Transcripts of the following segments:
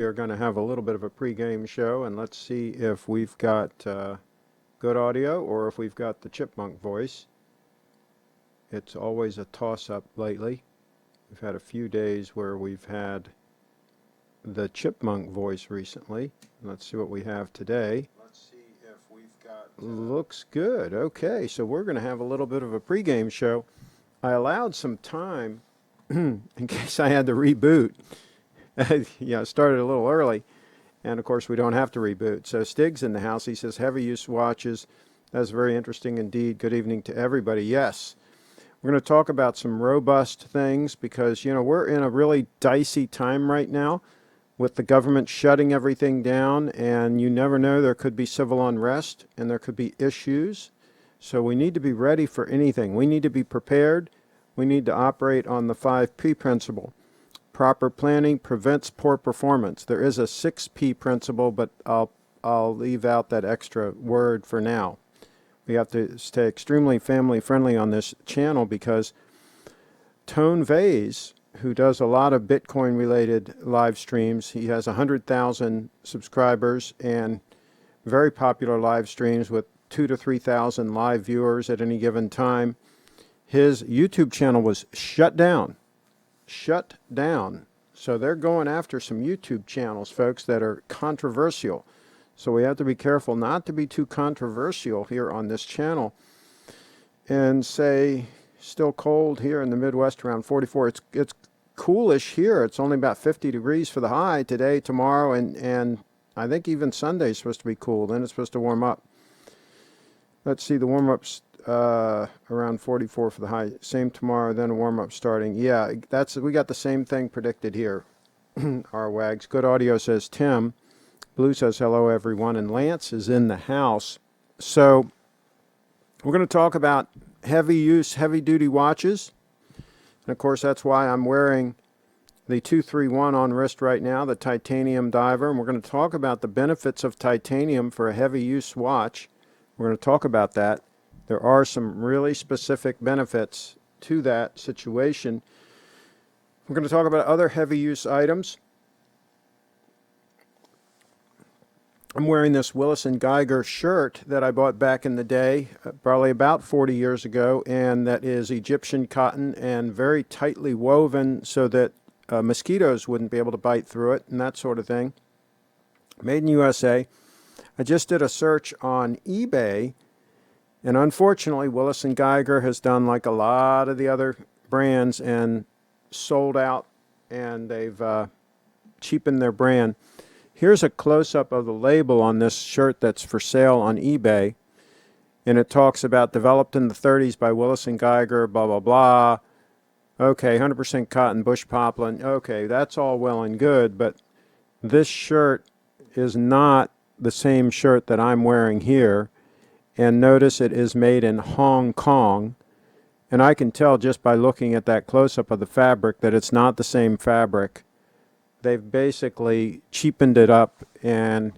We are going to have a little bit of a pregame show, and let's see if we've got good audio or if we've got the chipmunk voice. It's always a toss-up lately. We've had a few days where we've had the chipmunk voice recently. Let's see what we have today. Let's see if we've got... Looks good. Okay, so we're going to have a little bit of a pregame show. I allowed some time in case I had to reboot. Yeah, started a little early, and of course we don't have to reboot. So Stig's in the house. He says heavy use watches. That's very interesting indeed. Good evening to everybody. Yes, we're going to talk about some robust things because, you know, we're in a really dicey time right now with the government shutting everything down, and you never know, there could be civil unrest and there could be issues. So we need to be ready for anything. We need to be prepared. We need to operate on the 5P principle. Proper planning prevents poor performance. There is a 6P principle, but I'll leave out that extra word for now. We have to stay extremely family friendly on this channel because Tone Vase, who does a lot of Bitcoin related live streams, he has 100,000 subscribers and very popular live streams with 2,000 to 3,000 live viewers at any given time. His YouTube channel was shut down. So they're going after some YouTube channels, folks, that are controversial. So we have to be careful not to be too controversial here on this channel. And say, still cold here in the Midwest around 44. It's coolish here. It's only about 50 degrees for the high today, tomorrow, and I think even Sunday is supposed to be cool. Then it's supposed to warm up. Let's see, the warm-up's around 44 for the high. Same tomorrow, then a warm-up starting. Yeah, we got the same thing predicted here. Our wags. Good audio, says Tim. Blue says hello everyone, and Lance is in the house. So we're going to talk about heavy use, heavy duty watches. And of course that's why I'm wearing the 231 on wrist right now, the titanium diver. And we're going to talk about the benefits of titanium for a heavy use watch. We're going to talk about that. There are some really specific benefits to that situation. We're going to talk about other heavy use items. I'm wearing this Willis & Geiger shirt that I bought back in the day, probably about 40 years ago, and that is Egyptian cotton and very tightly woven so that mosquitoes wouldn't be able to bite through it and that sort of thing. Made in USA. I just did a search on eBay, and unfortunately Willis & Geiger has done like a lot of the other brands and sold out, and they've cheapened their brand. Here's a close-up of the label on this shirt that's for sale on eBay, and it talks about developed in the 30s by Willis & Geiger, blah, blah, blah. Okay, 100% cotton, bush poplin. Okay, that's all well and good, but this shirt is not the same shirt that I'm wearing here. And notice it is made in Hong Kong. And I can tell just by looking at that close-up of the fabric that it's not the same fabric. They've basically cheapened it up, and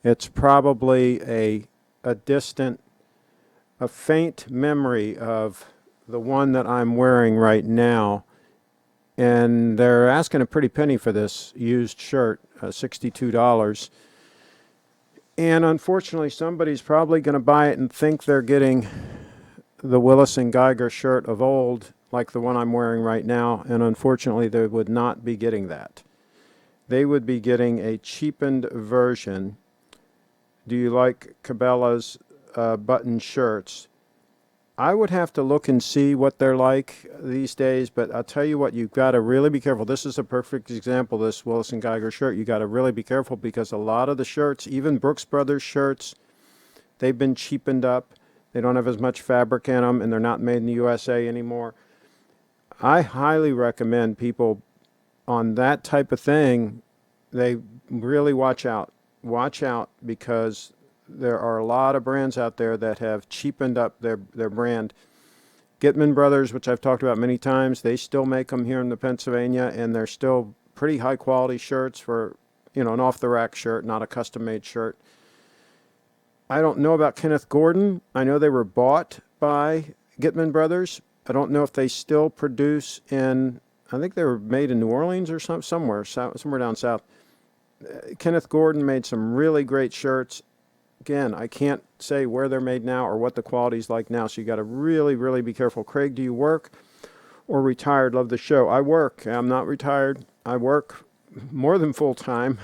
it's probably a faint memory of the one that I'm wearing right now. And they're asking a pretty penny for this used shirt, $62. And unfortunately, somebody's probably going to buy it and think they're getting the Willis & Geiger shirt of old, like the one I'm wearing right now. And unfortunately, they would not be getting that. They would be getting a cheapened version. Do you like Cabela's button shirts? I would have to look and see what they're like these days, but I'll tell you what, you've got to really be careful. This is a perfect example, this Willis & Geiger shirt. You've got to really be careful because a lot of the shirts, even Brooks Brothers shirts, they've been cheapened up. They don't have as much fabric in them, and they're not made in the USA anymore. I highly recommend people on that type of thing, they really watch out. Watch out, because there are a lot of brands out there that have cheapened up their brand. Gitman Brothers, which I've talked about many times, they still make them here in the Pennsylvania, and they're still pretty high quality shirts for, you know, an off the rack shirt, not a custom made shirt. I don't know about Kenneth Gordon. I know they were bought by Gitman Brothers. I don't know if they still produce in, I think they were made in New Orleans or somewhere down south. Kenneth Gordon made some really great shirts. Again, I can't say where they're made now or what the quality's like now, so you got to really, really be careful. Craig, do you work or retired? Love the show. I work. I'm not retired. I work more than full time.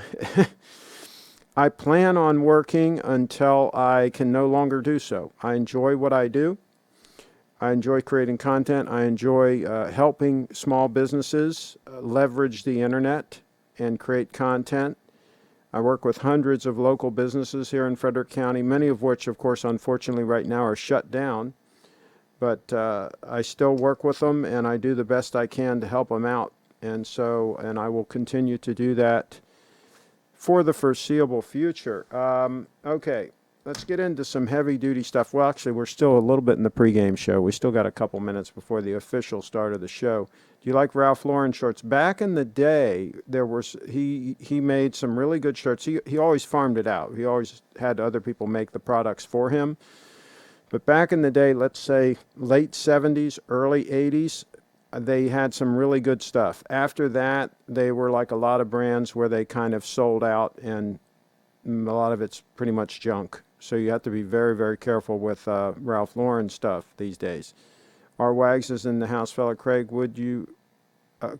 I plan on working until I can no longer do so. I enjoy what I do. I enjoy creating content. I enjoy helping small businesses leverage the internet and create content. I work with hundreds of local businesses here in Frederick County, many of which, of course, unfortunately right now are shut down. But I still work with them, and I do the best I can to help them out. And I will continue to do that for the foreseeable future. Okay, let's get into some heavy-duty stuff. Well, actually, we're still a little bit in the pregame show. We still got a couple minutes before the official start of the show. Do you like Ralph Lauren shirts? Back in the day, he made some really good shirts. He always farmed it out. He always had other people make the products for him. But back in the day, let's say late 70s, early 80s, they had some really good stuff. After that, they were like a lot of brands where they kind of sold out, and a lot of it's pretty much junk. So you have to be very, very careful with Ralph Lauren stuff these days. R. Wags is in the house, fella. Craig,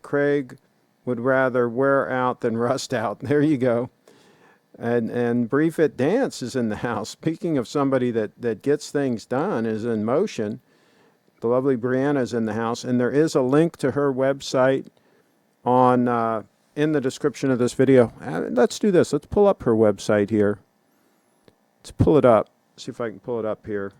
Craig would rather wear out than rust out. There you go. And Brief It Dance is in the house. Speaking of somebody that gets things done, is in motion. The lovely Brianna is in the house, and there is a link to her website on in the description of this video. Let's do this. Let's pull up her website here. Let's pull it up. See if I can pull it up here.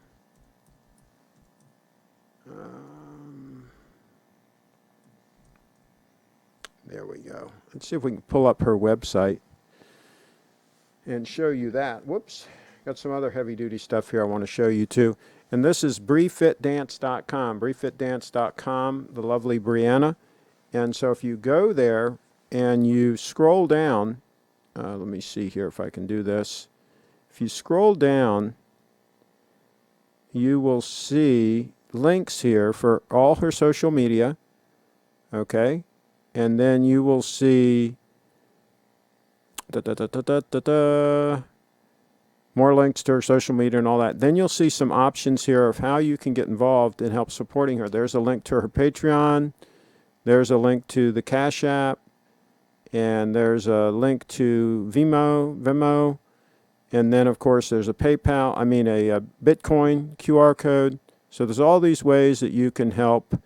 There we go. Let's see if we can pull up her website and show you that. Whoops. Got some other heavy-duty stuff here I want to show you too. And this is briefitdance.com. briefitdance.com, the lovely Brianna. And so if you go there and you scroll down, let me see here if I can do this. If you scroll down, you will see links here for all her social media. Okay? And then you will see more links to her social media and all that. Then you'll see some options here of how you can get involved and help supporting her. There's a link to her Patreon. There's a link to the Cash App. And there's a link to Vimeo. And then, of course, there's a PayPal, a Bitcoin QR code. So there's all these ways that you can help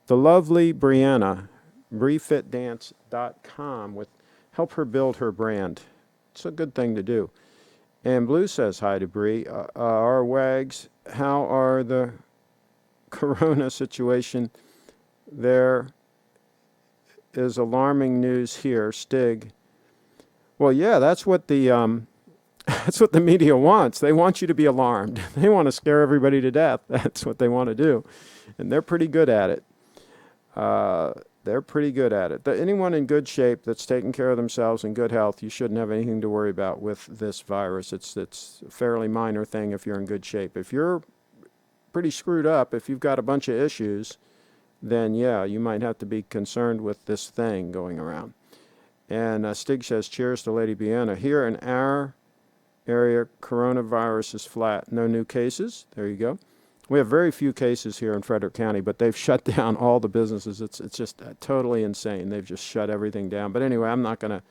the lovely Brianna, briefitdance.com, help her build her brand. It's a good thing to do. And Blue says hi to Bree. Our Wags, how are the corona situation? There is alarming news here. Stig. Well, yeah, that's what the that's what the media wants. They want you to be alarmed. They want to scare everybody to death. That's what they want to do, and they're pretty good at it. They're pretty good at it. Anyone in good shape that's taking care of themselves in good health, you shouldn't have anything to worry about with this virus. It's a fairly minor thing if you're in good shape. If you're pretty screwed up, if you've got a bunch of issues, then yeah, you might have to be concerned with this thing going around. And Stig says, cheers to Lady Brianna. Here in our area, coronavirus is flat. No new cases. There you go. We have very few cases here in Frederick County, but they've shut down all the businesses. It's just totally insane. They've just shut everything down. But anyway, I'm not gonna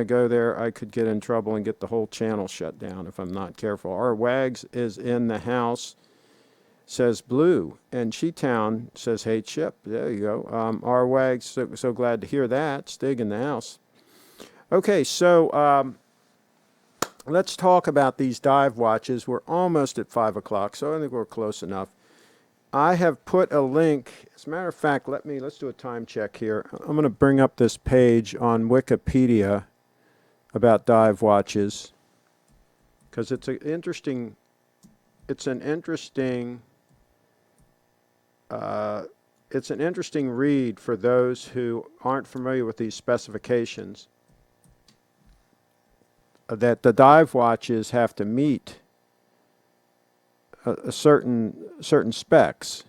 go there. I could get in trouble and get the whole channel shut down if I'm not careful. Our Wags is in the house, says Blue, and She-Town says, hey, Chip. There you go. Our Wags, so glad to hear that. Stig in the house. Okay, so let's talk about these dive watches. We're almost at 5 o'clock, so I think we're close enough. I have put a link. As a matter of fact, let's do a time check here. I'm going to bring up this page on Wikipedia about dive watches because it's an interesting read for those who aren't familiar with these specifications. That the dive watches have to meet a certain specs.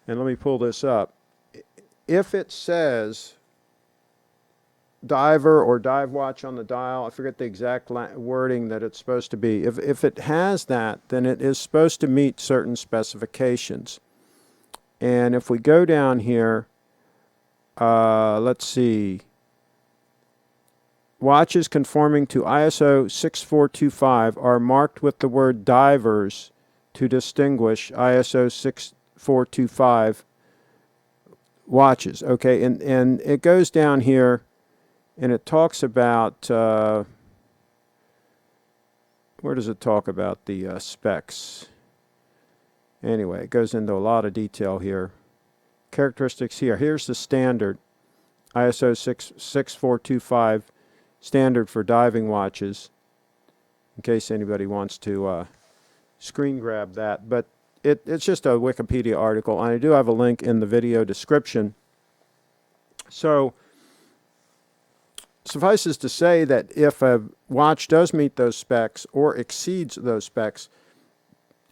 And let me pull this up. If it says diver or dive watch on the dial. I forget the exact wording that it's supposed to be. If it has that, then it is supposed to meet certain specifications. And if we go down here, let's see. Watches conforming to ISO 6425 are marked with the word DIVER'S to distinguish ISO 6425 watches. Okay, and it goes down here and it talks about, where does it talk about the specs? Anyway, it goes into a lot of detail here. Characteristics here. Here's the standard, ISO 6425 standard for diving watches, in case anybody wants to screen grab that. But it's just a Wikipedia article, and I do have a link in the video description. So suffices to say that if a watch does meet those specs or exceeds those specs,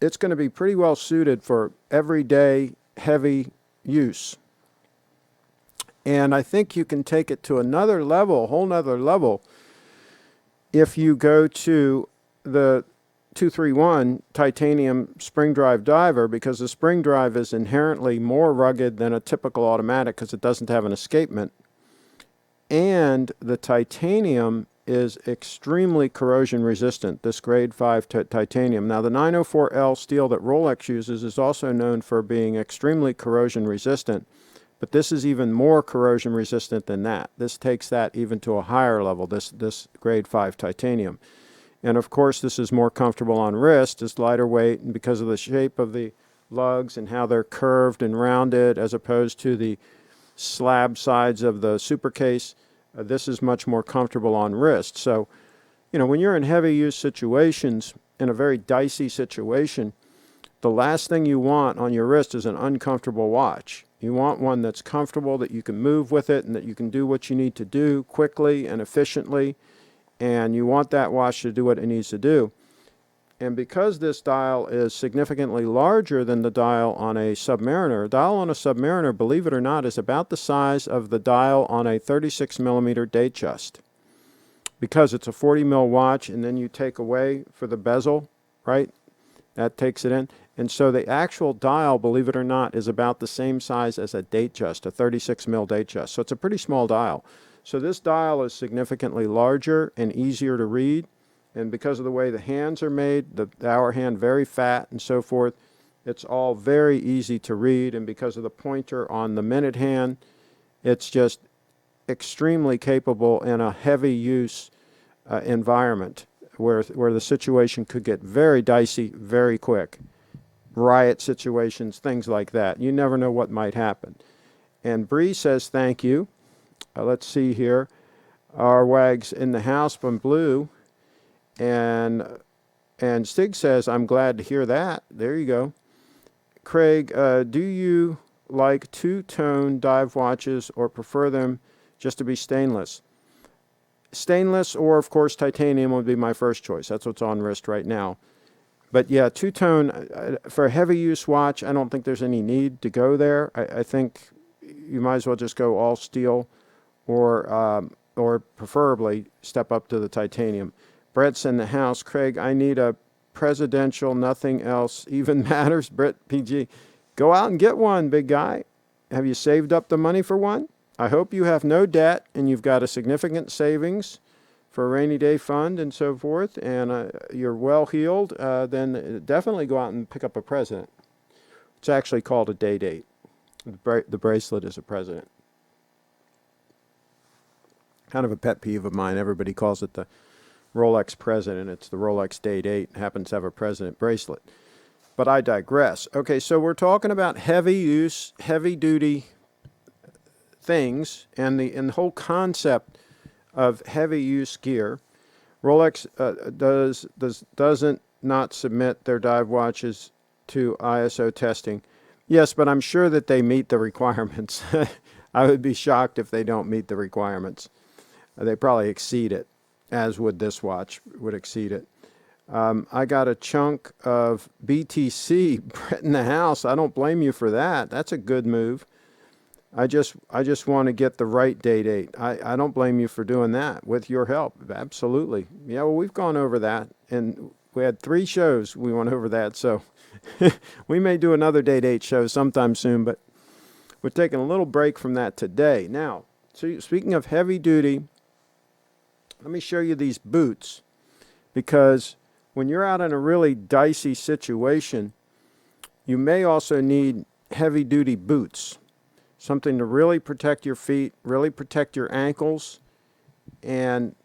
it's going to be pretty well suited for everyday heavy use. And I think you can take it to another level, a whole nother level, if you go to the 231 titanium spring drive diver, because the spring drive is inherently more rugged than a typical automatic because it doesn't have an escapement. And the titanium is extremely corrosion resistant, this grade 5 titanium. Now the 904L steel that Rolex uses is also known for being extremely corrosion resistant, but this is even more corrosion resistant than that. This takes that even to a higher level, this grade 5 titanium. And of course this is more comfortable on wrist, it's lighter weight, and because of the shape of the lugs and how they're curved and rounded as opposed to the slab sides of the super case, this is much more comfortable on wrist. So, you know, when you're in heavy use situations, in a very dicey situation, the last thing you want on your wrist is an uncomfortable watch. You want one that's comfortable, that you can move with it, and that you can do what you need to do quickly and efficiently, and you want that watch to do what it needs to do. And because this dial is significantly larger than the dial on a Submariner, a dial on a Submariner, believe it or not, is about the size of the dial on a 36 millimeter Datejust. Because it's a 40 mil watch, and then you take away for the bezel, right? That takes it in. And so the actual dial, believe it or not, is about the same size as a Datejust, a 36 mil Datejust. So it's a pretty small dial. So this dial is significantly larger and easier to read. And because of the way the hands are made, the hour hand very fat and so forth, it's all very easy to read. And because of the pointer on the minute hand, it's just extremely capable in a heavy use environment where the situation could get very dicey very quick. Riot situations, things like that. You never know what might happen. And Bree says thank you. Let's see here. Our wags in the house from Blue. And Stig says, I'm glad to hear that. There you go. Craig, do you like two-tone dive watches or prefer them just to be stainless? Stainless or, of course, titanium would be my first choice. That's what's on wrist right now. But yeah, two-tone, for a heavy use watch, I don't think there's any need to go there. I think you might as well just go all steel or preferably step up to the titanium. Brett's in the house. Craig, I need a presidential, nothing else even matters. Brett PG, go out and get one, big guy. Have you saved up the money for one? I hope you have no debt and you've got a significant savings for a rainy day fund and so forth, and you're well heeled, then definitely go out and pick up a president. It's actually called a day date. The bracelet is a president. Kind of a pet peeve of mine. Everybody calls it the Rolex president. It's the Rolex day date. It happens to have a president bracelet. But I digress. Okay, so we're talking about heavy use, heavy duty things, and the whole concept of heavy use gear. Rolex doesn't not submit their dive watches to ISO testing. Yes, but I'm sure that they meet the requirements. I would be shocked if they don't meet the requirements. They probably exceed it, as would this watch, would exceed it. I got a chunk of BTC Brett in the house. I don't blame you for that. That's a good move. I just want to get the right day date. I don't blame you for doing that with your help. Absolutely. Yeah, well, we've gone over that, and we had 3 shows we went over that, so we may do another day date show sometime soon, but we're taking a little break from that today. Now, so speaking of heavy duty, let me show you these boots, because when you're out in a really dicey situation, you may also need heavy duty boots. Something to really protect your feet, really protect your ankles. And,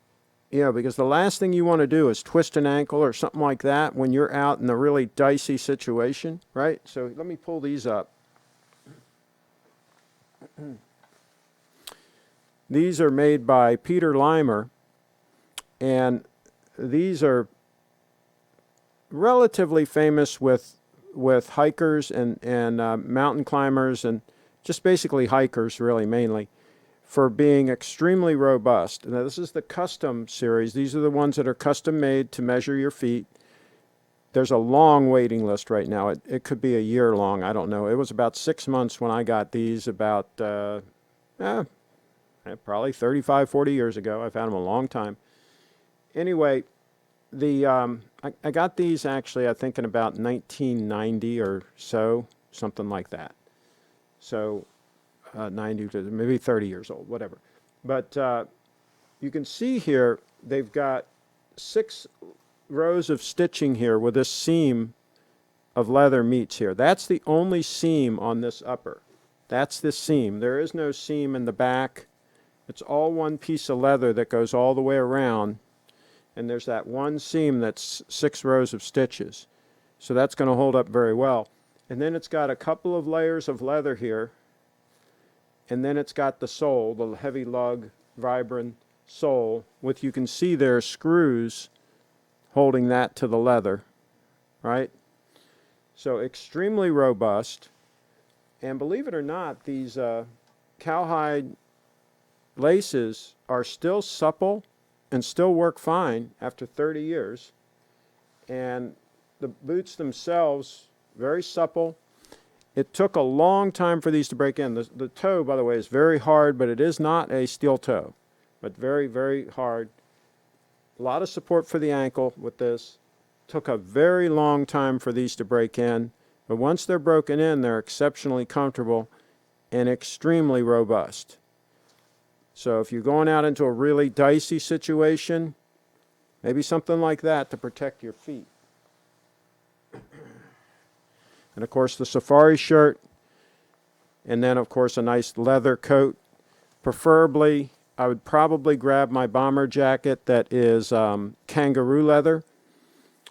because the last thing you want to do is twist an ankle or something like that when you're out in a really dicey situation, right? So let me pull these up. These are made by Peter Limer, and these are relatively famous with hikers and mountain climbers, and just basically hikers, really, mainly, for being extremely robust. Now, this is the custom series. These are the ones that are custom made to measure your feet. There's a long waiting list right now. It could be a year long. I don't know. It was about 6 months when I got these, about probably 35, 40 years ago. I've had them a long time. Anyway, I got these actually, I think, in about 1990 or so, something like that. So 90 to maybe 30 years old, whatever. But you can see here they've got 6 rows of stitching here where this seam of leather meets here. That's the only seam on this upper. That's the seam. There is no seam in the back. It's all one piece of leather that goes all the way around. And there's that one seam that's 6 rows of stitches. So that's going to hold up very well. And then it's got a couple of layers of leather here. And then it's got the sole, the heavy lug, vibrant sole, with, you can see there are screws holding that to the leather, right? So extremely robust. And believe it or not, these cowhide laces are still supple and still work fine after 30 years. And the boots themselves, very supple. It took a long time for these to break in. The toe, by the way, is very hard, but it is not a steel toe, but very, very hard. A lot of support for the ankle with this. Took a very long time for these to break in, but once they're broken in, they're exceptionally comfortable and extremely robust. So if you're going out into a really dicey situation, maybe something like that to protect your feet. And of course the safari shirt, and then of course a nice leather coat. Preferably, I would probably grab my bomber jacket that is kangaroo leather.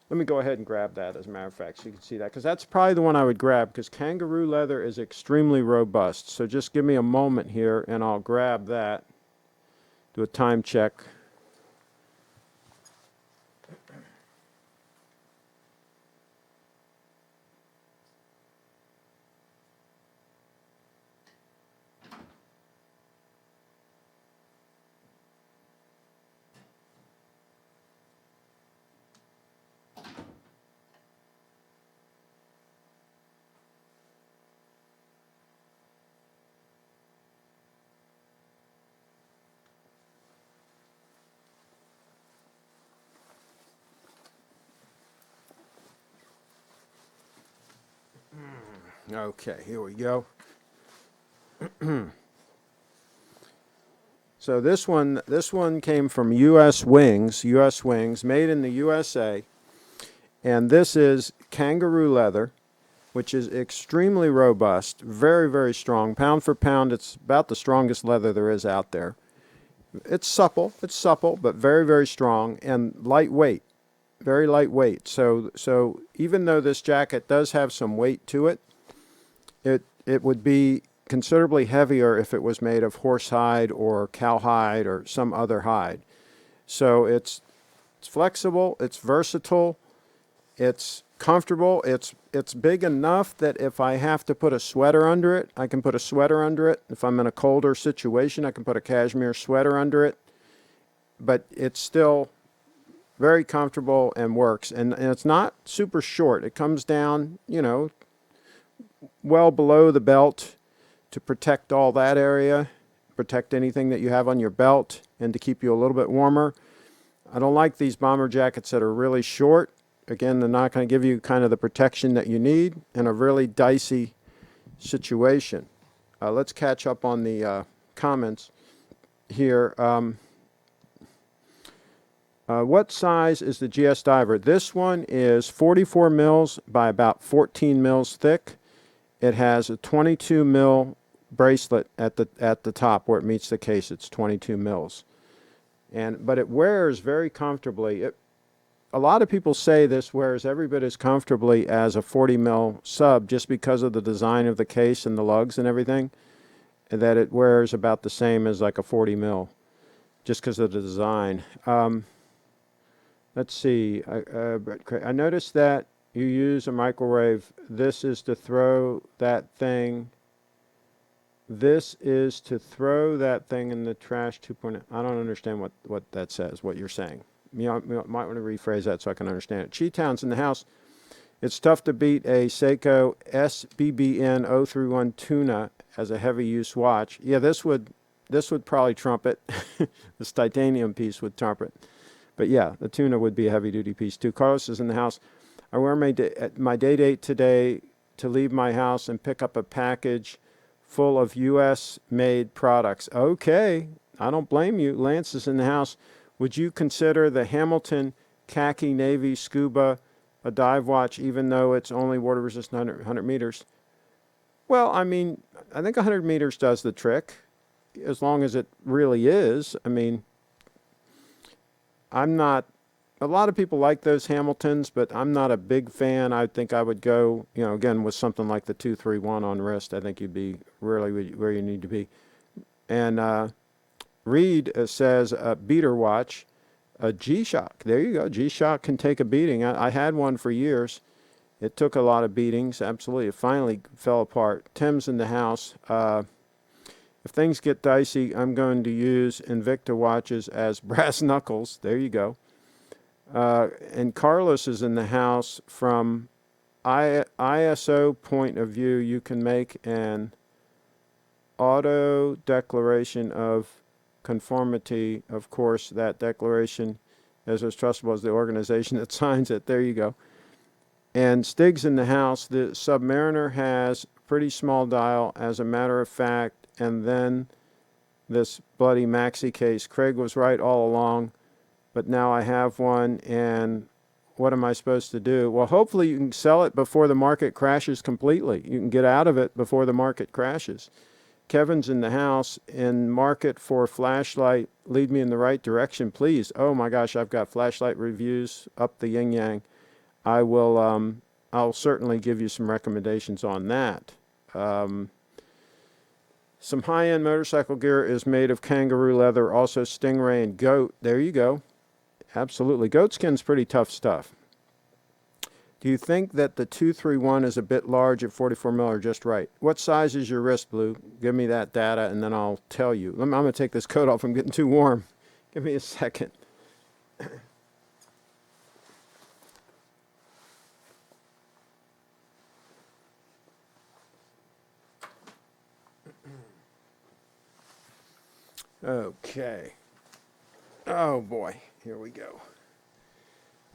Let me go ahead and grab that, as a matter of fact, so you can see that, because that's probably the one I would grab, because kangaroo leather is extremely robust. So just give me a moment here and I'll grab that. Do a time check. Okay, here we go. So this one came from U.S. Wings, made in the USA, and this is kangaroo leather, which is extremely robust, very, very strong. Pound for pound, it's about the strongest leather there is out there. It's supple, but very, very strong and lightweight, very lightweight. So even though this jacket does have some weight to it, it would be considerably heavier if it was made of horsehide or cowhide or some other hide. So it's flexible, it's versatile, it's comfortable, it's big enough that if I have to put a sweater under it, I can put a sweater under it. If I'm in a colder situation, I can put a cashmere sweater under it. But it's still very comfortable and works. And it's not super short. It comes down, well below the belt to protect all that area, protect anything that you have on your belt, and to keep you a little bit warmer. I don't like these bomber jackets that are really short. Again, they're not going to give you kind of the protection that you need in a really dicey situation. Let's catch up on the comments here. What size is the GS Diver? This one is 44 mils by about 14 mils thick. It has a 22 mil bracelet at the top where it meets the case. It's 22 mils. But it wears very comfortably. A lot of people say this wears every bit as comfortably as a 40 mil sub just because of the design of the case and the lugs and everything, and that it wears about the same as like a 40 mil just because of the design. Let's see. I noticed that you use a microwave. This is to throw that thing. This is to throw that thing in the trash 2.0. I don't understand what that says, what you're saying. You might want to rephrase that so I can understand it. Cheetown's in the house. It's tough to beat a Seiko SBBN 031 Tuna as a heavy use watch. Yeah, this would probably trump it. This titanium piece would trump it. But yeah, the Tuna would be a heavy duty piece too. Carlos is in the house. I wear my day date today to leave my house and pick up a package full of U.S. made products. Okay, I don't blame you. Lance is in the house. Would you consider the Hamilton Khaki Navy Scuba a dive watch, even though it's only water resistant 100 meters? Well, I mean, I think 100 meters does the trick, as long as it really is. I mean, I'm not, a lot of people like those Hamiltons, but I'm not a big fan. I think I would go, again, with something like the 231 on wrist. I think you'd be really where you need to be. And Reed says a beater watch, a G-Shock. There you go. G-Shock can take a beating. I had one for years. It took a lot of beatings. Absolutely. It finally fell apart. Tim's in the house. If things get dicey, I'm going to use Invicta watches as brass knuckles. There you go. And Carlos is in the house. From ISO point of view, you can make an auto declaration of conformity. Of course, that declaration is as trustable as the organization that signs it. There you go. And Stig's in the house. The Submariner has pretty small dial, as a matter of fact. And then this bloody maxi case. Craig was right all along, but now I have one, and what am I supposed to do? Well, hopefully you can sell it before the market crashes completely. You can get out of it before the market crashes. Kevin's in the house. In market for flashlight, lead me in the right direction, please. Oh my gosh, I've got flashlight reviews up the yin yang. I will, I'll certainly give you some recommendations on that. Some high-end motorcycle gear is made of kangaroo leather, also stingray and goat. There you go. Absolutely. Goat skin's pretty tough stuff. Do you think that the 231 is a bit large at 44 mil or just right? What size is your wrist, Blue? Give me that data and then I'll tell you. I'm going to take this coat off. I'm getting too warm. Give me a second. Okay. Oh boy, here we go.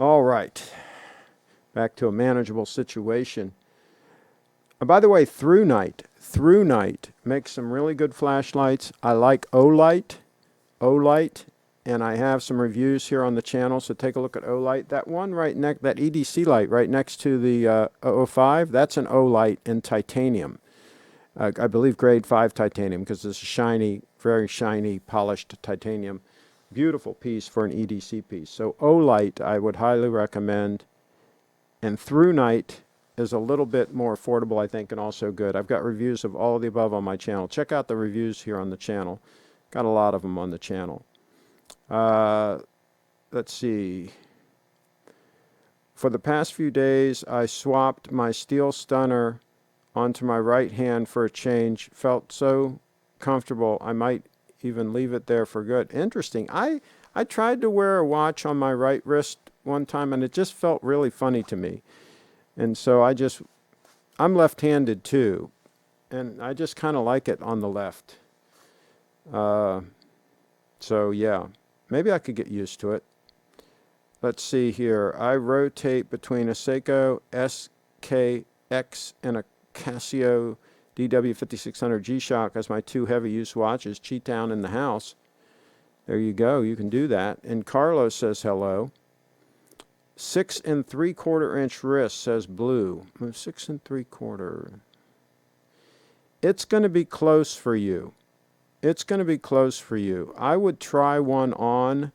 All right. Back to a manageable situation. By the way, Through Night makes some really good flashlights. I like Olight, and I have some reviews here on the channel, so take a look at Olight. That one right next, that EDC light right next to the 005, that's an Olight in titanium. I believe grade 5 titanium, because it's a shiny, very shiny, polished titanium. Beautiful piece for an EDC piece. So Olight I would highly recommend. And Through Night is a little bit more affordable, I think, and also good. I've got reviews of all of the above on my channel. Check out the reviews here on the channel. Got a lot of them on the channel. Let's see. For the past few days, I swapped my steel stunner onto my right hand for a change. Felt so comfortable, I might even leave it there for good. Interesting. I tried to wear a watch on my right wrist one time, and it just felt really funny to me. And so I'm left-handed too. and I just kind of like it on the left. So yeah, maybe I could get used to it. Let's see here. I rotate between a Seiko SKX and a Casio DW5600 G-Shock as my 2 heavy use watches. Cheat down in the house. There you go. You can do that. And Carlos says hello. 6 3/4 inch wrist, says Blue. 6 3/4. It's going to be close for you. It's going to be close for you. I would try one on.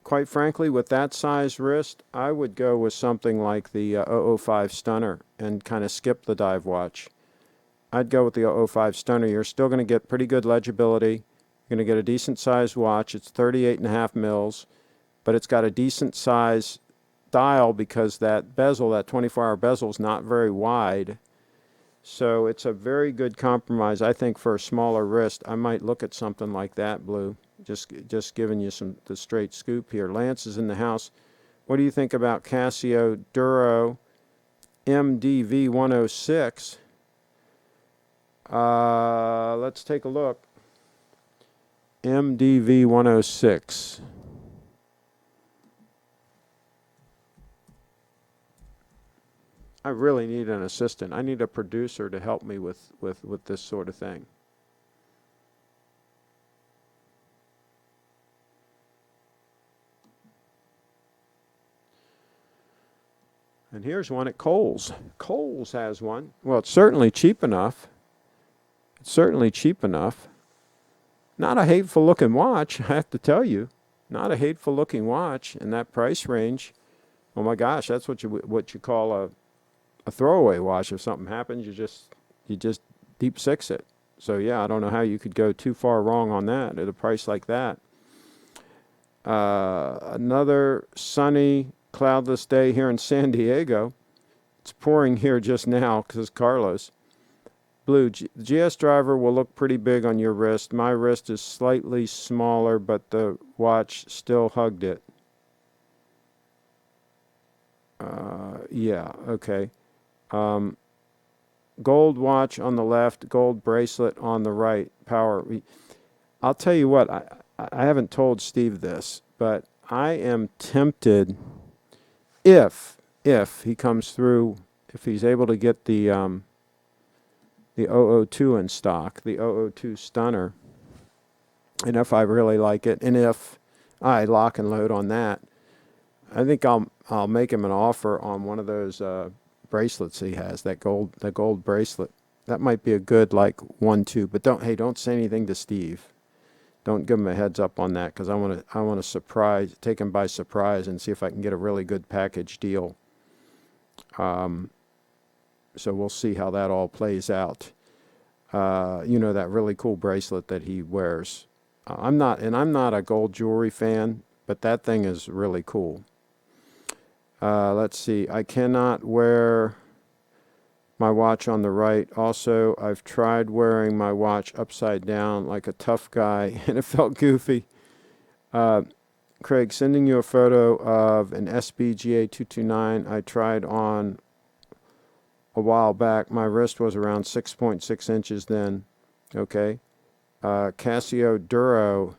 Quite frankly, with that size wrist, I would go with something like the 005 Stunner and kind of skip the dive watch. I'd go with the 005 Stunner. You're still going to get pretty good legibility. You're going to get a decent sized watch. It's 38.5 mils, but it's got a decent size dial because that bezel, that 24-hour bezel, is not very wide. So it's a very good compromise, I think, for a smaller wrist. I might look at something like that, Blue. Just giving you the straight scoop here. Lance is in the house. What do you think about Casio Duro MDV 106? Let's take a look. MDV 106. I really need an assistant. I need a producer to help me with this sort of thing. And here's one at Kohl's. Kohl's has one. Well, it's certainly cheap enough. It's certainly cheap enough. Not a hateful looking watch, I have to tell you. Not a hateful looking watch in that price range. Oh my gosh, that's what you call a throwaway watch. If something happens, you just deep six it. So yeah, I don't know how you could go too far wrong on that at a price like that. Another sunny, cloudless day here in San Diego. It's pouring here just now because Carlos. Blue, the GS driver will look pretty big on your wrist. My wrist is slightly smaller, but the watch still hugged it. Yeah, okay. Gold watch on the left, gold bracelet on the right. Power. I'll tell you what, I haven't told Steve this, but I am tempted, if he comes through, if he's able to get the 002 in stock, the 002 Stunner, and if I really like it, and if I lock and load on that, I think I'll make him an offer on one of those bracelets he has, that gold bracelet. That might be a good 1-2, but don't say anything to Steve. Don't give him a heads up on that, because I want to take him by surprise and see if I can get a really good package deal. So we'll see how that all plays out. That really cool bracelet that he wears. I'm not a gold jewelry fan, but that thing is really cool. Let's see. I cannot wear my watch on the right. Also, I've tried wearing my watch upside down like a tough guy, and it felt goofy. Craig, sending you a photo of an SBGA 229 I tried on a while back. My wrist was around 6.6 inches then. Okay. Casio Duro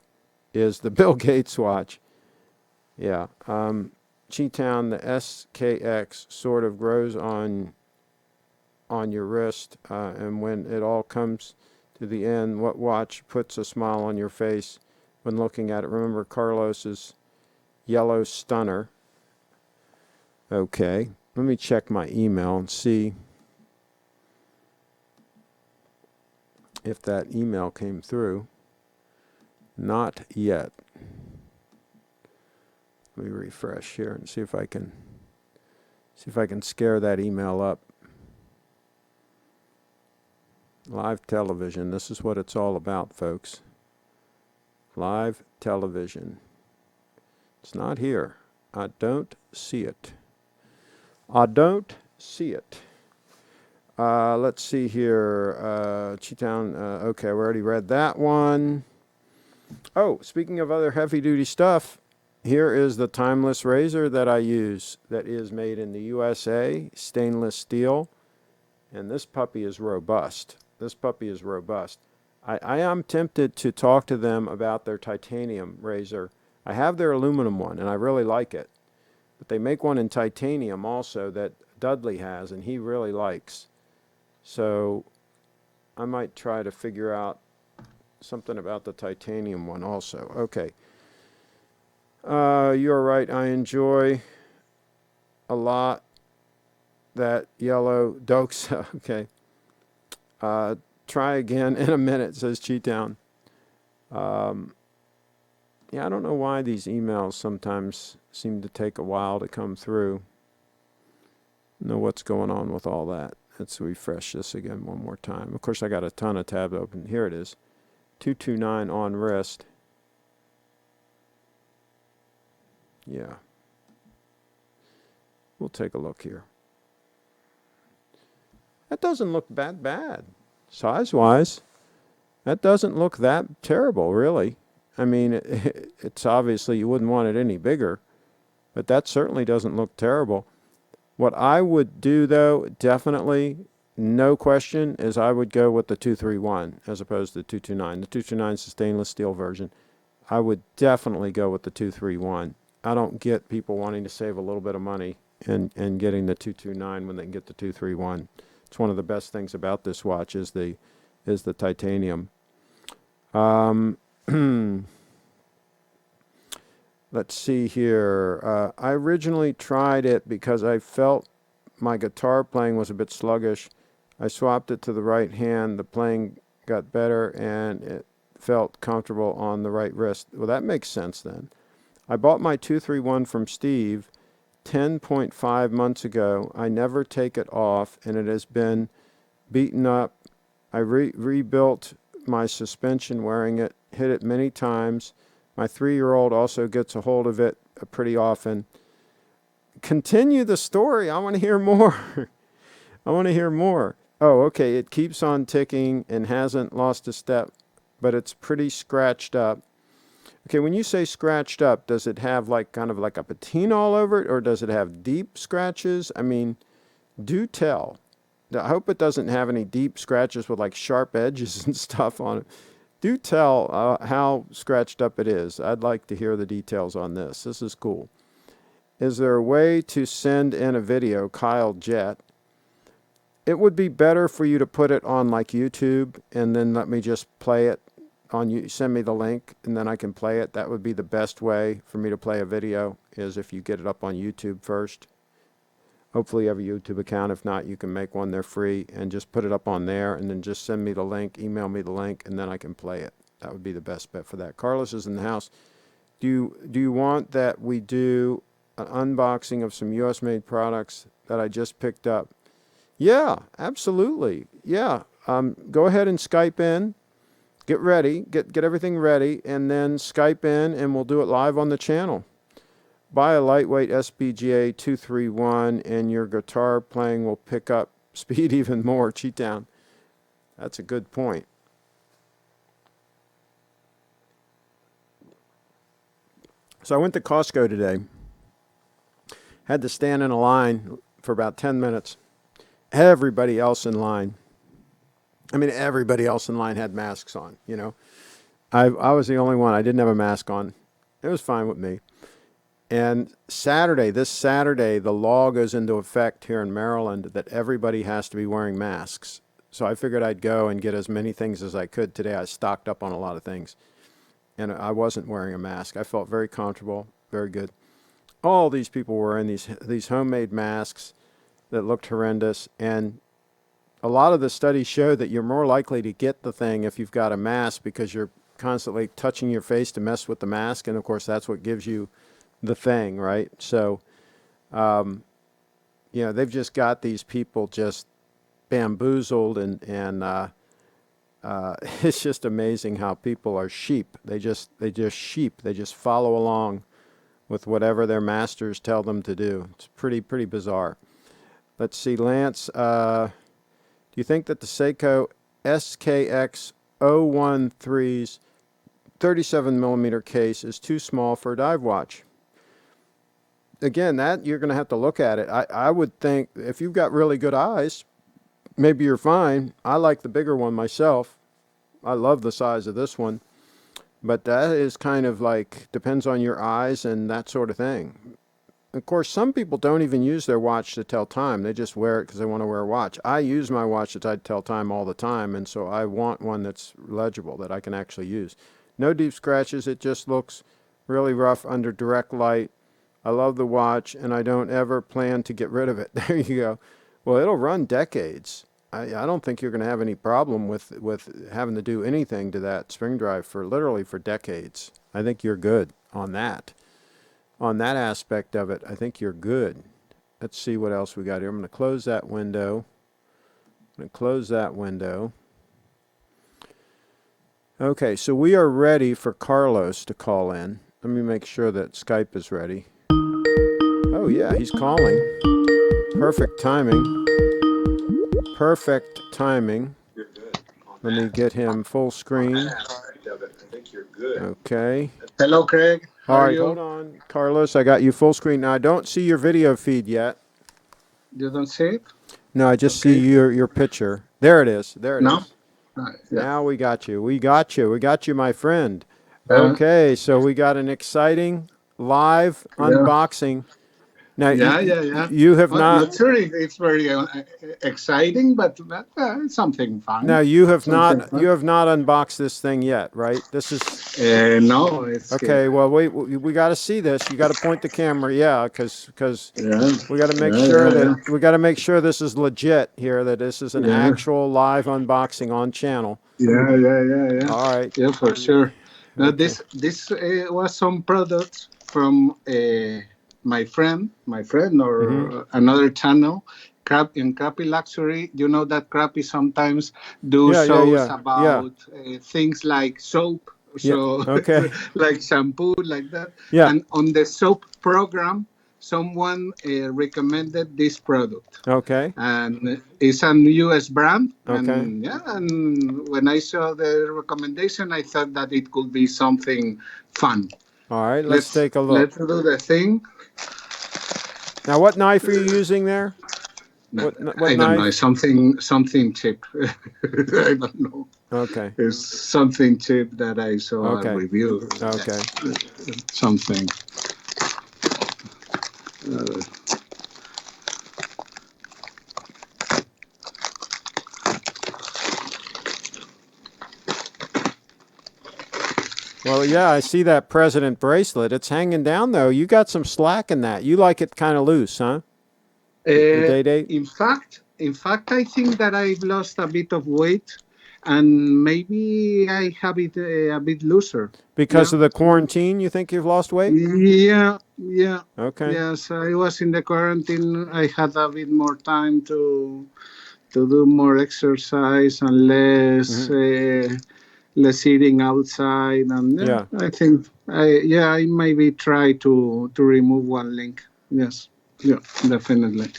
is the Bill Gates watch. Yeah. Chi-Town, the SKX sort of grows on your wrist, and when it all comes to the end, what watch puts a smile on your face when looking at it? Remember Carlos's yellow Stunner. Okay. Let me check my email and see if that email came through. Not yet. Let me refresh here and see if I can scare that email up. Live television. This is what it's all about, folks. Live television. It's not here. I don't see it. Let's see here. Chi-Town. Okay, we already read that one. Oh, speaking of other heavy-duty stuff, here is the timeless razor that I use that is made in the USA, stainless steel. And this puppy is robust. This puppy is robust. I am tempted to talk to them about their titanium razor. I have their aluminum one, and I really like it. But they make one in titanium also that Dudley has, and he really likes. So I might try to figure out something about the titanium one also. Okay. You're right. I enjoy a lot that yellow Doxa. Okay. Try again in a minute, says Cheatown. Yeah, I don't know why these emails sometimes seem to take a while to come through. Know what's going on with all that. Let's refresh this again one more time. Of course, I got a ton of tabs open. Here it is. 229 on wrist. Yeah. We'll take a look here. That doesn't look that bad. Size-wise, that doesn't look that terrible, really. I mean, it's obviously you wouldn't want it any bigger, but that certainly doesn't look terrible. What I would do, though, definitely, no question, is I would go with the 231 as opposed to the 229. The 229 is the stainless steel version. I would definitely go with the 231. I don't get people wanting to save a little bit of money and getting the 229 when they can get the 231. It's one of the best things about this watch is the titanium. Let's see here. I originally tried it because I felt my guitar playing was a bit sluggish. I swapped it to the right hand. The playing got better and it felt comfortable on the right wrist. Well, that makes sense then. I bought my 231 from Steve 10.5 months ago. I never take it off, and it has been beaten up. I rebuilt my suspension wearing it, hit it many times. My 3-year-old also gets a hold of it pretty often. Continue the story. I want to hear more. I want to hear more. Oh, okay. It keeps on ticking and hasn't lost a step, but it's pretty scratched up. Okay, when you say scratched up, does it have like kind of like a patina all over it, or does it have deep scratches? I mean, do tell. I hope it doesn't have any deep scratches with like sharp edges and stuff on it. Do tell how scratched up it is. I'd like to hear the details on this. This is cool. Is there a way to send in a video, Kyle Jet? It would be better for you to put it on like YouTube and then let me just play it on you. Send me the link and then I can play it. That would be the best way for me to play a video, is if you get it up on YouTube first. Hopefully you have a YouTube account. If not, you can make one. They're free, and just put it up on there and then just send me the link, email me the link, and then I can play it. That would be the best bet for that. Carlos is in the house. Do you want that we do an unboxing of some US made products that I just picked up? Yeah, absolutely. Yeah. Go ahead and Skype in. Get ready. Get everything ready, and then Skype in, and we'll do it live on the channel. Buy a lightweight SPGA 231, and your guitar playing will pick up speed even more. Cheat down. That's a good point. So I went to Costco today. Had to stand in a line for about 10 minutes. Everybody else in line. I mean, everybody else in line had masks on, you know. I was the only one. I didn't have a mask on. It was fine with me. And this Saturday, the law goes into effect here in Maryland that everybody has to be wearing masks. So I figured I'd go and get as many things as I could today. I stocked up on a lot of things. And I wasn't wearing a mask. I felt very comfortable, very good. All these people were wearing these homemade masks that looked horrendous. And a lot of the studies show that you're more likely to get the thing if you've got a mask, because you're constantly touching your face to mess with the mask. And, of course, that's what gives you the thing, right? So, you know, they've just got these people just bamboozled, and it's just amazing how people are sheep. They just sheep. They just follow along with whatever their masters tell them to do. It's pretty bizarre. Let's see, Lance. Do you think that the Seiko SKX 013's 37 millimeter case is too small for a dive watch? Again, that you're going to have to look at it. I would think if you've got really good eyes, maybe you're fine. I like the bigger one myself. I love the size of this one. But that is kind of like, depends on your eyes and that sort of thing. Of course, some people don't even use their watch to tell time. They just wear it because they want to wear a watch. I use my watch to tell time all the time, and so I want one that's legible, that I can actually use. No deep scratches. It just looks really rough under direct light. I love the watch, and I don't ever plan to get rid of it. There you go. Well, it'll run decades. I don't think you're going to have any problem with having to do anything to that spring drive for literally for decades. I think you're good on that. On that aspect of it, I think you're good. Let's see what else we got here. I'm going to close that window. Okay, so we are ready for Carlos to call in. Let me make sure that Skype is ready. Oh yeah, he's calling. Perfect timing. Perfect timing. Let me get him full screen. Okay. Hello, Craig. All right, hold on, Carlos. I got you full screen. Now, I don't see your video feed yet. You don't see it? No, I just see your picture. There it is. There it is. Yeah. Now we got you. We got you, my friend. Okay, so we got an exciting live unboxing. Now, you have not sure if it's very exciting, but something fun. Now you have not unboxed this thing yet, right? This is no. It's okay. Well, we got to see this. You got to point the camera, because we got to make sure we got to make sure this is legit here. That this is an actual live unboxing on channel. Yeah. All right. Yeah, for sure. Now this was some products from my friend or another channel, Crappy Luxury. You know that Crappy sometimes do shows about things like soap, like shampoo, like that. Yeah. And on the soap program, someone recommended this product. Okay. And it's a US brand. Okay. And when I saw the recommendation, I thought that it could be something fun. All right, let's take a look. Let's do the thing. Now, what knife are you using there? What I don't know. Something cheap. I don't know. Okay. It's something cheap that I saw a review. Okay. Something. Well, yeah, I see that President bracelet. It's hanging down, though. You got some slack in that. You like it kind of loose, huh? The date? In fact, I think that I've lost a bit of weight, and maybe I have it a bit looser. Because of the quarantine, you think you've lost weight? Yeah. Okay. Yes, I was in the quarantine. I had a bit more time to do more exercise and less eating outside, and I think I maybe try to remove one link. Yes, definitely.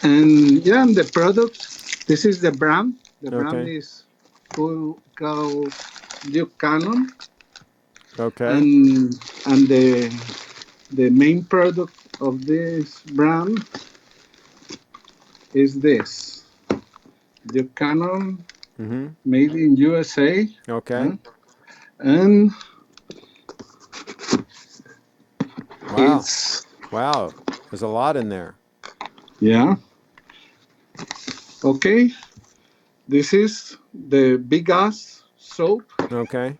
And the product. This is the brand. The brand is called Duke Cannon. Okay. And the main product of this brand is this Duke Cannon. Made in USA. Okay. And wow. There's a lot in there. Yeah. Okay. This is the Big Ass soap. Okay.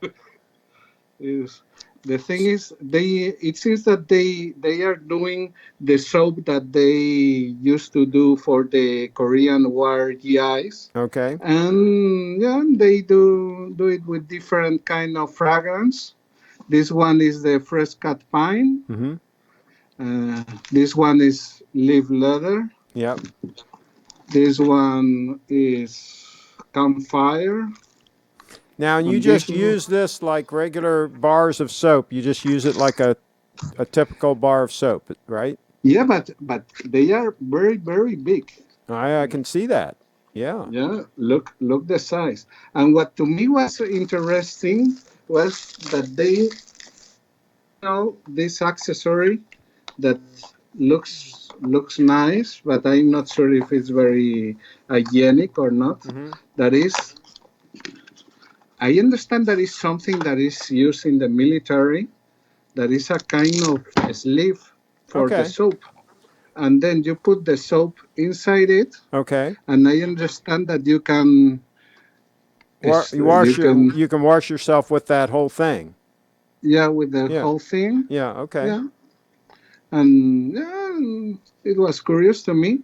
The thing is, it seems that they are doing the soap that they used to do for the Korean War GIs. Okay. And they do it with different kind of fragrance. This one is the fresh cut pine. This one is leaf leather. Yep. This one is campfire. Now, and you just use this like regular bars of soap. You just use it like a typical bar of soap, right? Yeah, but they are very, very big. I can see that. Yeah. Yeah, look the size. And what to me was interesting was that they this accessory that looks nice, but I'm not sure if it's very hygienic or not. Mm-hmm. That is, I understand that is something that is used in the military. That is a kind of sleeve for the Okay. soap, and then you put the soap inside it. Okay. And I understand that you can, You can wash yourself with that whole thing. yeah, with the Yeah. whole thing, Yeah. Okay. yeah. And yeah, it was curious to me.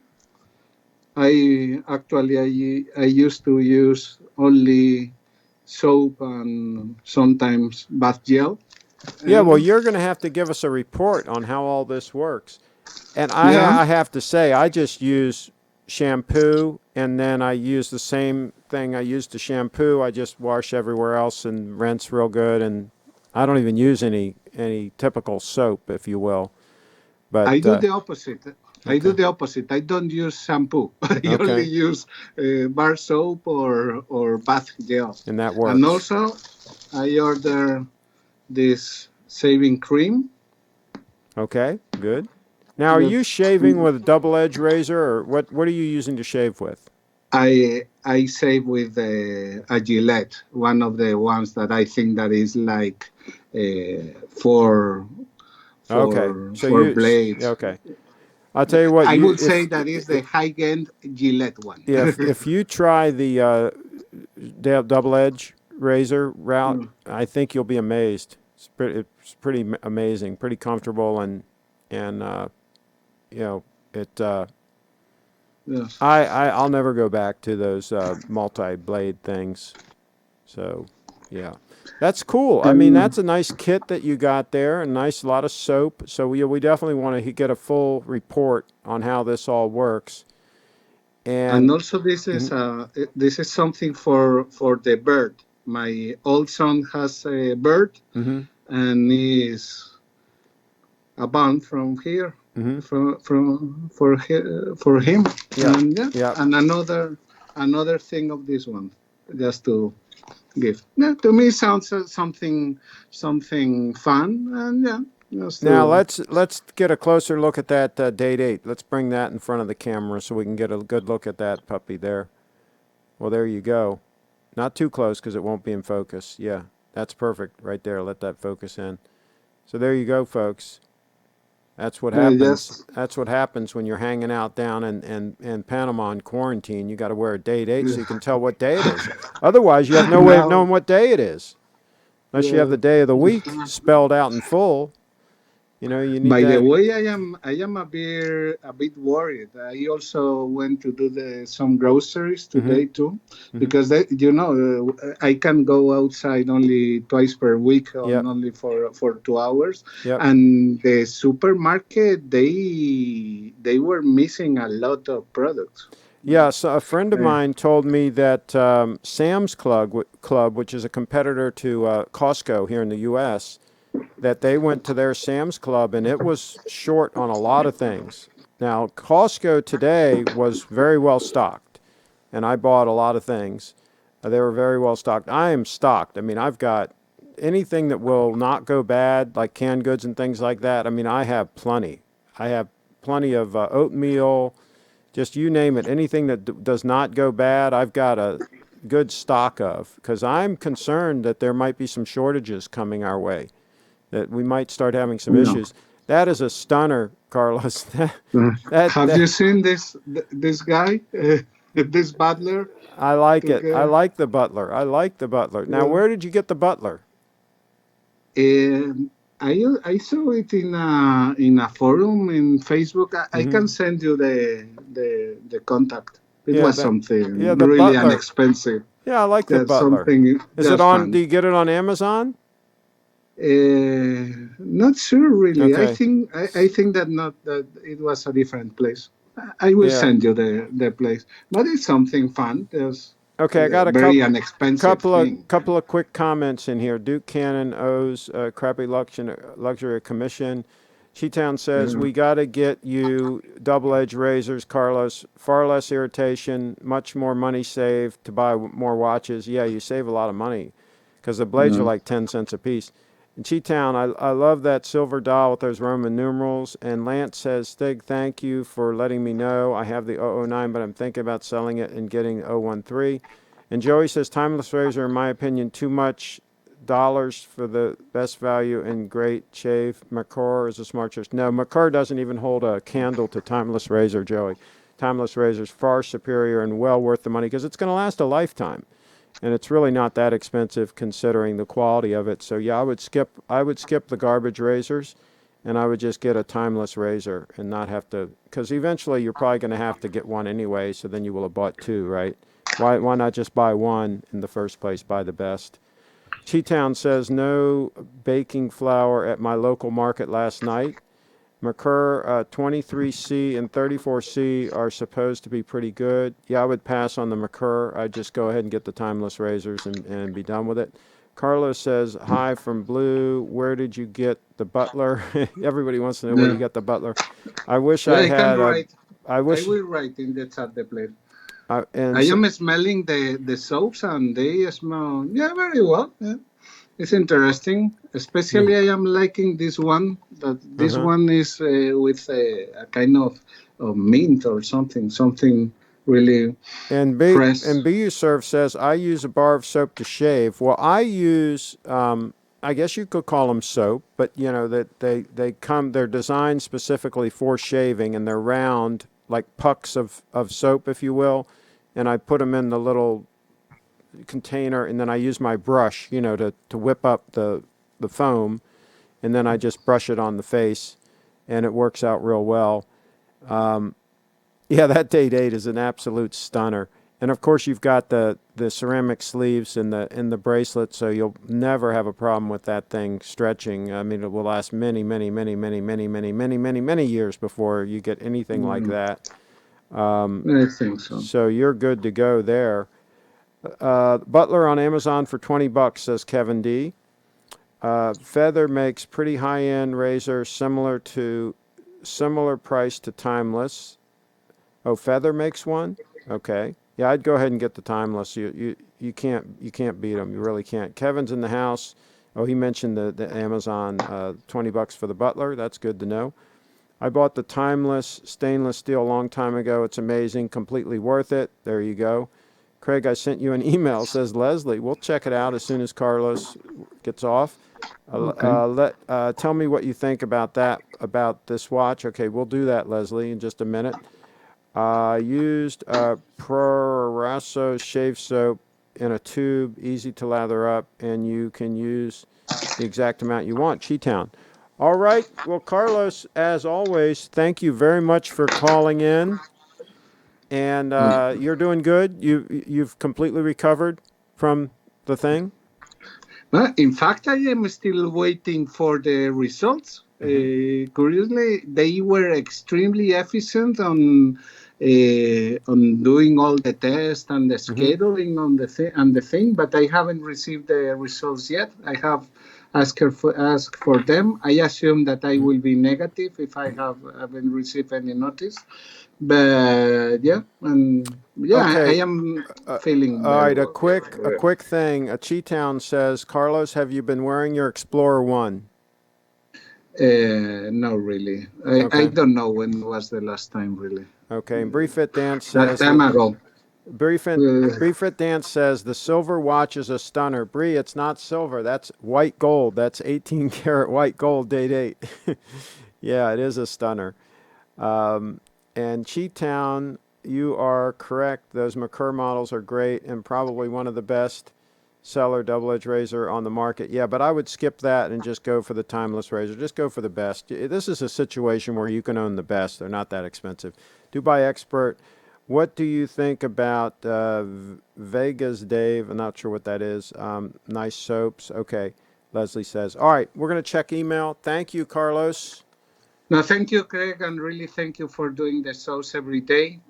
I used to use only soap and sometimes bath gel. Yeah. Well, And you're going to have to give us a report on how all this works. And yeah, I have to say, I just use shampoo, and then I use the same thing I use to shampoo. I just wash everywhere else and rinse real good, and I don't even use any typical soap, if you will. I But do the opposite. I do okay, the opposite. I don't use shampoo. I only okay, use bar soap or bath gel. and that And works. also, I order this shaving cream. Okay, good. Now, are you That's, shaving with a double-edged razor, or what are you using to shave with? I save with a Gillette, one of the ones that I think that is like for Okay, so for blades. okay. I'll tell you what, I you would say that is the high end Gillette one. if you try the double edge razor route, I think you'll be amazed. It's pretty amazing, pretty comfortable, and you know it. Yes. I'll never go back to those multi blade things. So yeah, that's cool. I mean, And that's a nice kit that you got there, a nice lot of soap. So we definitely want to get a full report on how this all works. and And also mhm, this is something for the bird. My old son has a bird mhm, and is a band from here mhm. for him. Yep, And yeah, yep. and another thing of this one, just to give. Yeah, to me sounds something fun, and yeah, just Now to let's get a closer look at that date 8. Let's bring that in front of the camera so we can get a good look at that puppy there. Well, there you go. Not too close because it won't be in focus. Yeah, that's perfect right there. Let that focus in. So there you go, folks. That's what happens. just That's what happens when you're hanging out down in Panama in quarantine. You got to wear a date 8 so you can tell what day it is. Otherwise, you have no way of now. knowing what day it is unless you have Yeah. the day of the week spelled out in full. You know, you need By the that. way, I am a bit worried. I also went to do some groceries Mm-hmm. today too, Mm-hmm. because I can go outside only twice per week, on Yep. only for 2 hours, Yep. and the supermarket they were missing a lot of products. Yeah. So a friend of Uh, mine told me that Sam's Club, which is a competitor to Costco here in the U.S., that they went to their Sam's Club and it was short on a lot of things. Now, Costco today was very well stocked, and I bought a lot of things. They were very well stocked. I am stocked. I mean, I've got anything that will not go bad, like canned goods and things like that. I mean, I have plenty. I have plenty of oatmeal, just you name it. Anything that does not go bad, I've got a good stock of because I'm concerned that there might be some shortages coming our way, that we might start having some no. issues. That is a stunner, Carlos. Have That you seen this guy, this butler? I like To it. I get, like the butler. I like the butler. Now, yeah. where did you get the butler? I saw it in a forum in Facebook. I Mm-hmm. can send you the contact. It Yeah, was that. Yeah, something the really butler. inexpensive. Yeah, I like the Yeah, butler. something Is it just on? Do fun. you get it on Amazon? Not sure really. I Okay. think I think that not that it was a different place. I will Yeah. send you the place, but it's something fun. There's Okay, I got a very inexpensive thing. couple of quick comments in here. Duke Cannon owes crappy luxury a commission. Cheetown says Uh, we got to get you double-edged razors, Carlos. Far less irritation, much more money saved to buy more watches. Yeah, you save a lot of money because the blades are uh, like 10 cents a piece. In Cheetown, I love that silver dial with those Roman numerals. And Lance says, Stig, thank you for letting me know. I have the 009, but I'm thinking about selling it and getting 013. And Joey says, timeless razor, in my opinion, too much dollars for the best value and great shave. Merkur is a smart choice. No, Merkur doesn't even hold a candle to timeless razor, Joey. Timeless razor is far superior and well worth the money because it's going to last a lifetime. And it's really not that expensive considering the quality of it. So yeah, I would skip the garbage razors, and I would just get a timeless razor and not have to, because eventually you're probably going to have to get one anyway. So then you will have bought two, right? Why not just buy one in the first place? Buy the best. Cheetown says no baking flour at my local market last night. Merkur 23C and 34C are supposed to be pretty good. Yeah, I would pass on the Merkur. I'd just go ahead and get the timeless razors and be done with it. Carlos says, hi from Blue. Where did you get the Butler? Everybody wants to know where you got the Butler. I wish I had a... I will write in the chat the place. I am smelling the soaps and they smell, very well. Yeah. It's interesting. Especially I am liking this one. This one is with a kind of mint or something really fresh. And Serve says, I use a bar of soap to shave. Well, I use, I guess you could call them soap, but you know that they're designed specifically for shaving, and they're round like pucks of soap, if you will. And I put them in the little container, and then I use my brush, to whip up the foam, and then I just brush it on the face, and it works out real well. Yeah, that Date 8 is an absolute stunner. And of course, you've got the ceramic sleeves in the bracelet, so you'll never have a problem with that thing stretching. I mean, it will last many, many, many, many, many, many, many, many, many years before you get anything like that. I think so. So you're good to go there. Butler on Amazon for $20, says Kevin D. Feather makes pretty high-end razor, similar price to Timeless. Oh, Feather makes one? Okay. Yeah, I'd go ahead and get the Timeless. You can't beat them. You really can't. Kevin's in the house. Oh, he mentioned the Amazon $20 for the Butler. That's good to know. I bought the Timeless stainless steel a long time ago. It's amazing, completely worth it. There you go. Craig, I sent you an email, says Leslie. We'll check it out as soon as Carlos gets off. Tell me what you think about this watch. Okay, we'll do that, Leslie, in just a minute. I used Proraso shave soap in a tube, easy to lather up, and you can use the exact amount you want. Cheetown. All right. Well, Carlos, as always, thank you very much for calling in. And you're doing good? You've completely recovered from the thing? In fact, I am still waiting for the results. Curiously, they were extremely efficient on doing all the tests and the scheduling on the thing, but I haven't received the results yet. I have asked for them. I assume that I will be negative if I haven't received any notice. But okay. I am feeling. All right, a quick thing. Cheetown says, Carlos, have you been wearing your Explorer 1? No, really. I don't know when was the last time, really. Okay, and Briefit Dance says... That time ago. Briefit Dance says, the silver watch is a stunner. Bree, it's not silver. That's white gold. That's 18 karat white gold, Date 8. Yeah, it is a stunner. And Cheetown, you are correct. Those Merkur models are great and probably one of the best seller double-edged razor on the market. Yeah, but I would skip that and just go for the timeless razor. Just go for the best. This is a situation where you can own the best. They're not that expensive. Dubai Expert, what do you think about Vegas Dave? I'm not sure what that is. Nice soaps. Okay, Leslie says. All right, we're going to check email. Thank you, Carlos. No, thank you, Craig, and really thank you for doing the shows every day.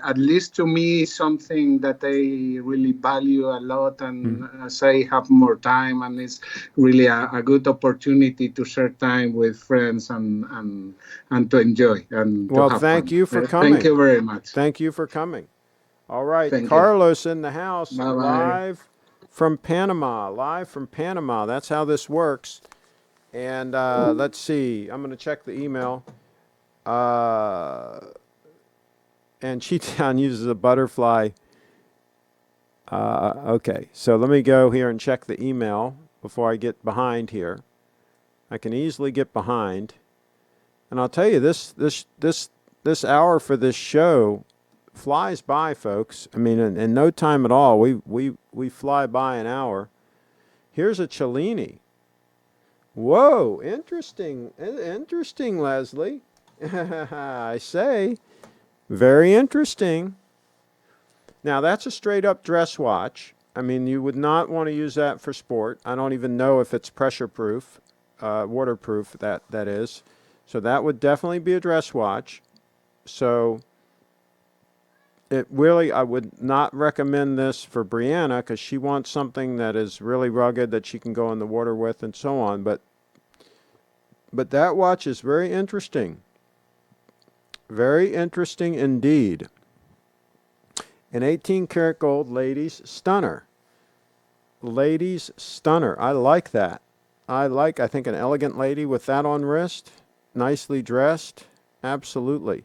At least to me, something that I really value a lot, and as I have more time, and it's really a good opportunity to share time with friends and to enjoy and to have thank fun. You for coming. Thank you very much. Thank you for coming. All right, Carlos in the house. Bye-bye. Live from Panama. That's how this works. And let's see. I'm going to check the email. And Cheetown uses a butterfly. Okay, so let me go here and check the email before I get behind here. I can easily get behind. And I'll tell you, this hour for this show flies by, folks. I mean, in no time at all. We fly by an hour. Here's a Cellini. Whoa, interesting, Leslie. I say, very interesting. Now, that's a straight-up dress watch. I mean, you would not want to use that for sport. I don't even know if it's pressure-proof, waterproof, that is. So that would definitely be a dress watch. So it really, I would not recommend this for Brianna because she wants something that is really rugged that she can go in the water with and so on. But that watch is very interesting. Very interesting indeed. An 18 karat gold ladies stunner. Ladies stunner. I like that. I think an elegant lady with that on wrist. Nicely dressed. Absolutely.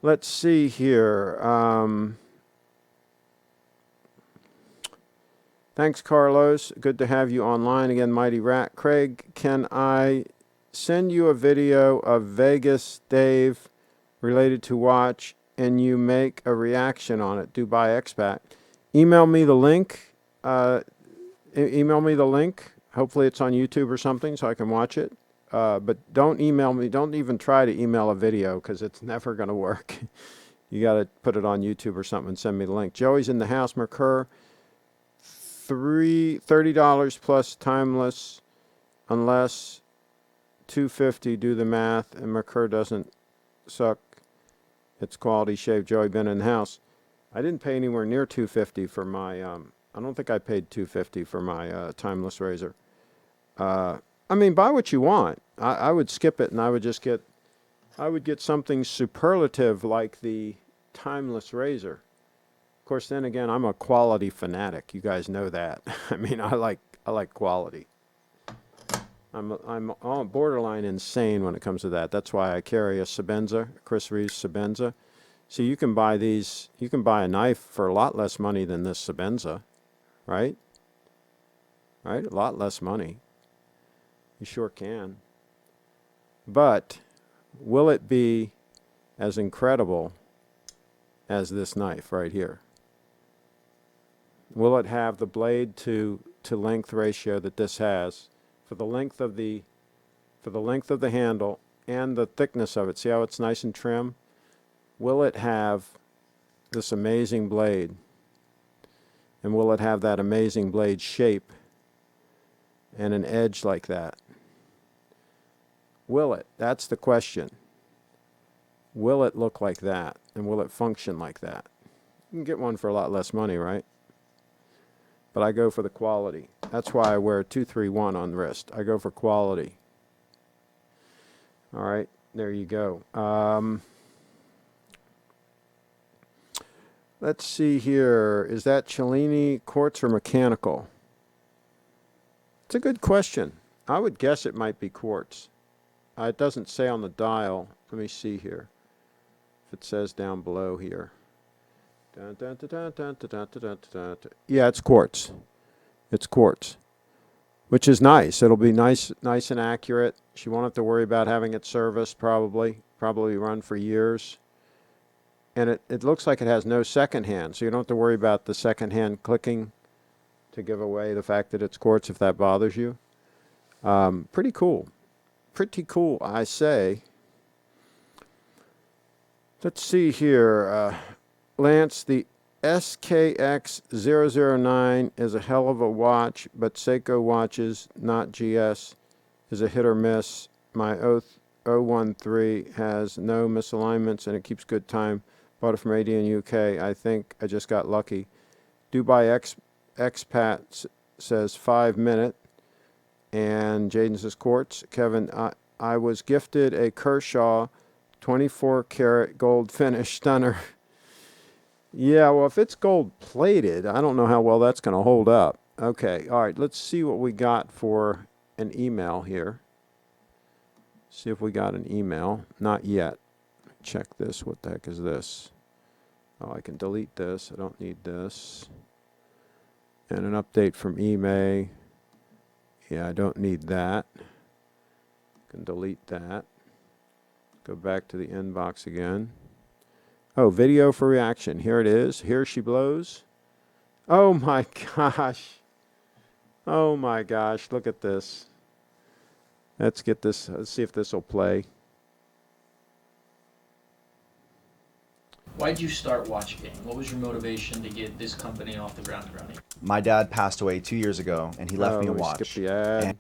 Let's see here. Thanks, Carlos. Good to have you online again, Mighty Rat. Craig, can I send you a video of Vegas Dave related to watch and you make a reaction on it? Dubai Expat. Email me the link. Email me the link. Hopefully it's on YouTube or something so I can watch it. But don't email me. Don't even try to email a video because it's never going to work. You got to put it on YouTube or something and send me the link. Joey's in the house. Mercur, $30 plus timeless, unless $250. Do the math, and Mercur doesn't suck. It's quality shave. Joey been in the house. I didn't pay anywhere near $250 for my. I don't think I paid $250 for my timeless razor. I mean, buy what you want. I would skip it and I would just get, I would get something superlative like the timeless razor. Of course, then again, I'm a quality fanatic. You guys know that. I mean, I like quality. I'm borderline insane when it comes to that. That's why I carry a Sebenza, Chris Reeves Sebenza. So you can buy these, you can buy a knife for a lot less money than this Sebenza, right? Right? A lot less money. You sure can. But will it be as incredible as this knife right here? Will it have the blade to length ratio that this has for the length of the handle and the thickness of it? See how it's nice and trim? Will it have this amazing blade? And will it have that amazing blade shape and an edge like that? Will it? That's the question. Will it look like that? And will it function like that? You can get one for a lot less money, right? But I go for the quality. That's why I wear 231 on the wrist. I go for quality. All right, there you go. Let's see here. Is that Cellini quartz or mechanical? It's a good question. I would guess it might be quartz. It doesn't say on the dial. Let me see here. If it says down below here. Yeah, it's quartz. It's quartz, which is nice. It'll be nice and accurate. She won't have to worry about having it serviced probably run for years. And it looks like it has no second hand, so you don't have to worry about the second hand clicking to give away the fact that it's quartz if that bothers you. Pretty cool. Pretty cool, I say. Let's see here. Lance, the SKX009 is a hell of a watch, but Seiko watches, not GS, is a hit or miss. My 013 has no misalignments and it keeps good time. Bought it from AD in UK. I think I just got lucky. Dubai Expat says 5 minute. And Jaden says quartz. Kevin, I was gifted a Kershaw 24 karat gold finish stunner. Yeah, well, if it's gold plated, I don't know how well that's going to hold up. Okay, all right, let's see what we got for an email here. See if we got an email. Not yet. Check this. What the heck is this? Oh, I can delete this. I don't need this. And an update from eMay. Yeah, I don't need that. Can delete that. Go back to the inbox again. Oh, video for reaction. Here it is. Here she blows. Oh my gosh. Oh my gosh. Look at this. Let's get this. Let's see if this will play. Why did you start WatchGang? What was your motivation to get this company off the ground running? My dad passed away 2 years ago, and he left me a Let me watch. skip the ad. And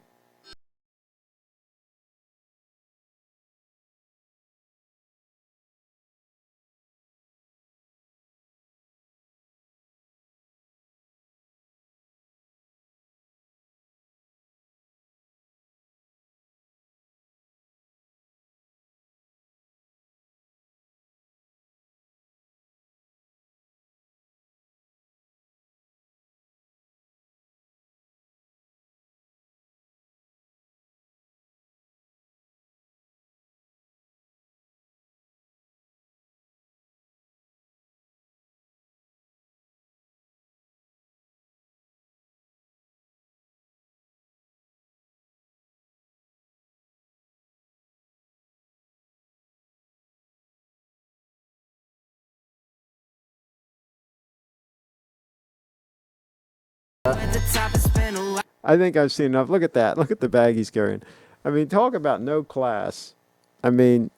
I think I've seen enough. Look at that. Look at the bag he's carrying. I mean, talk about no class. I mean,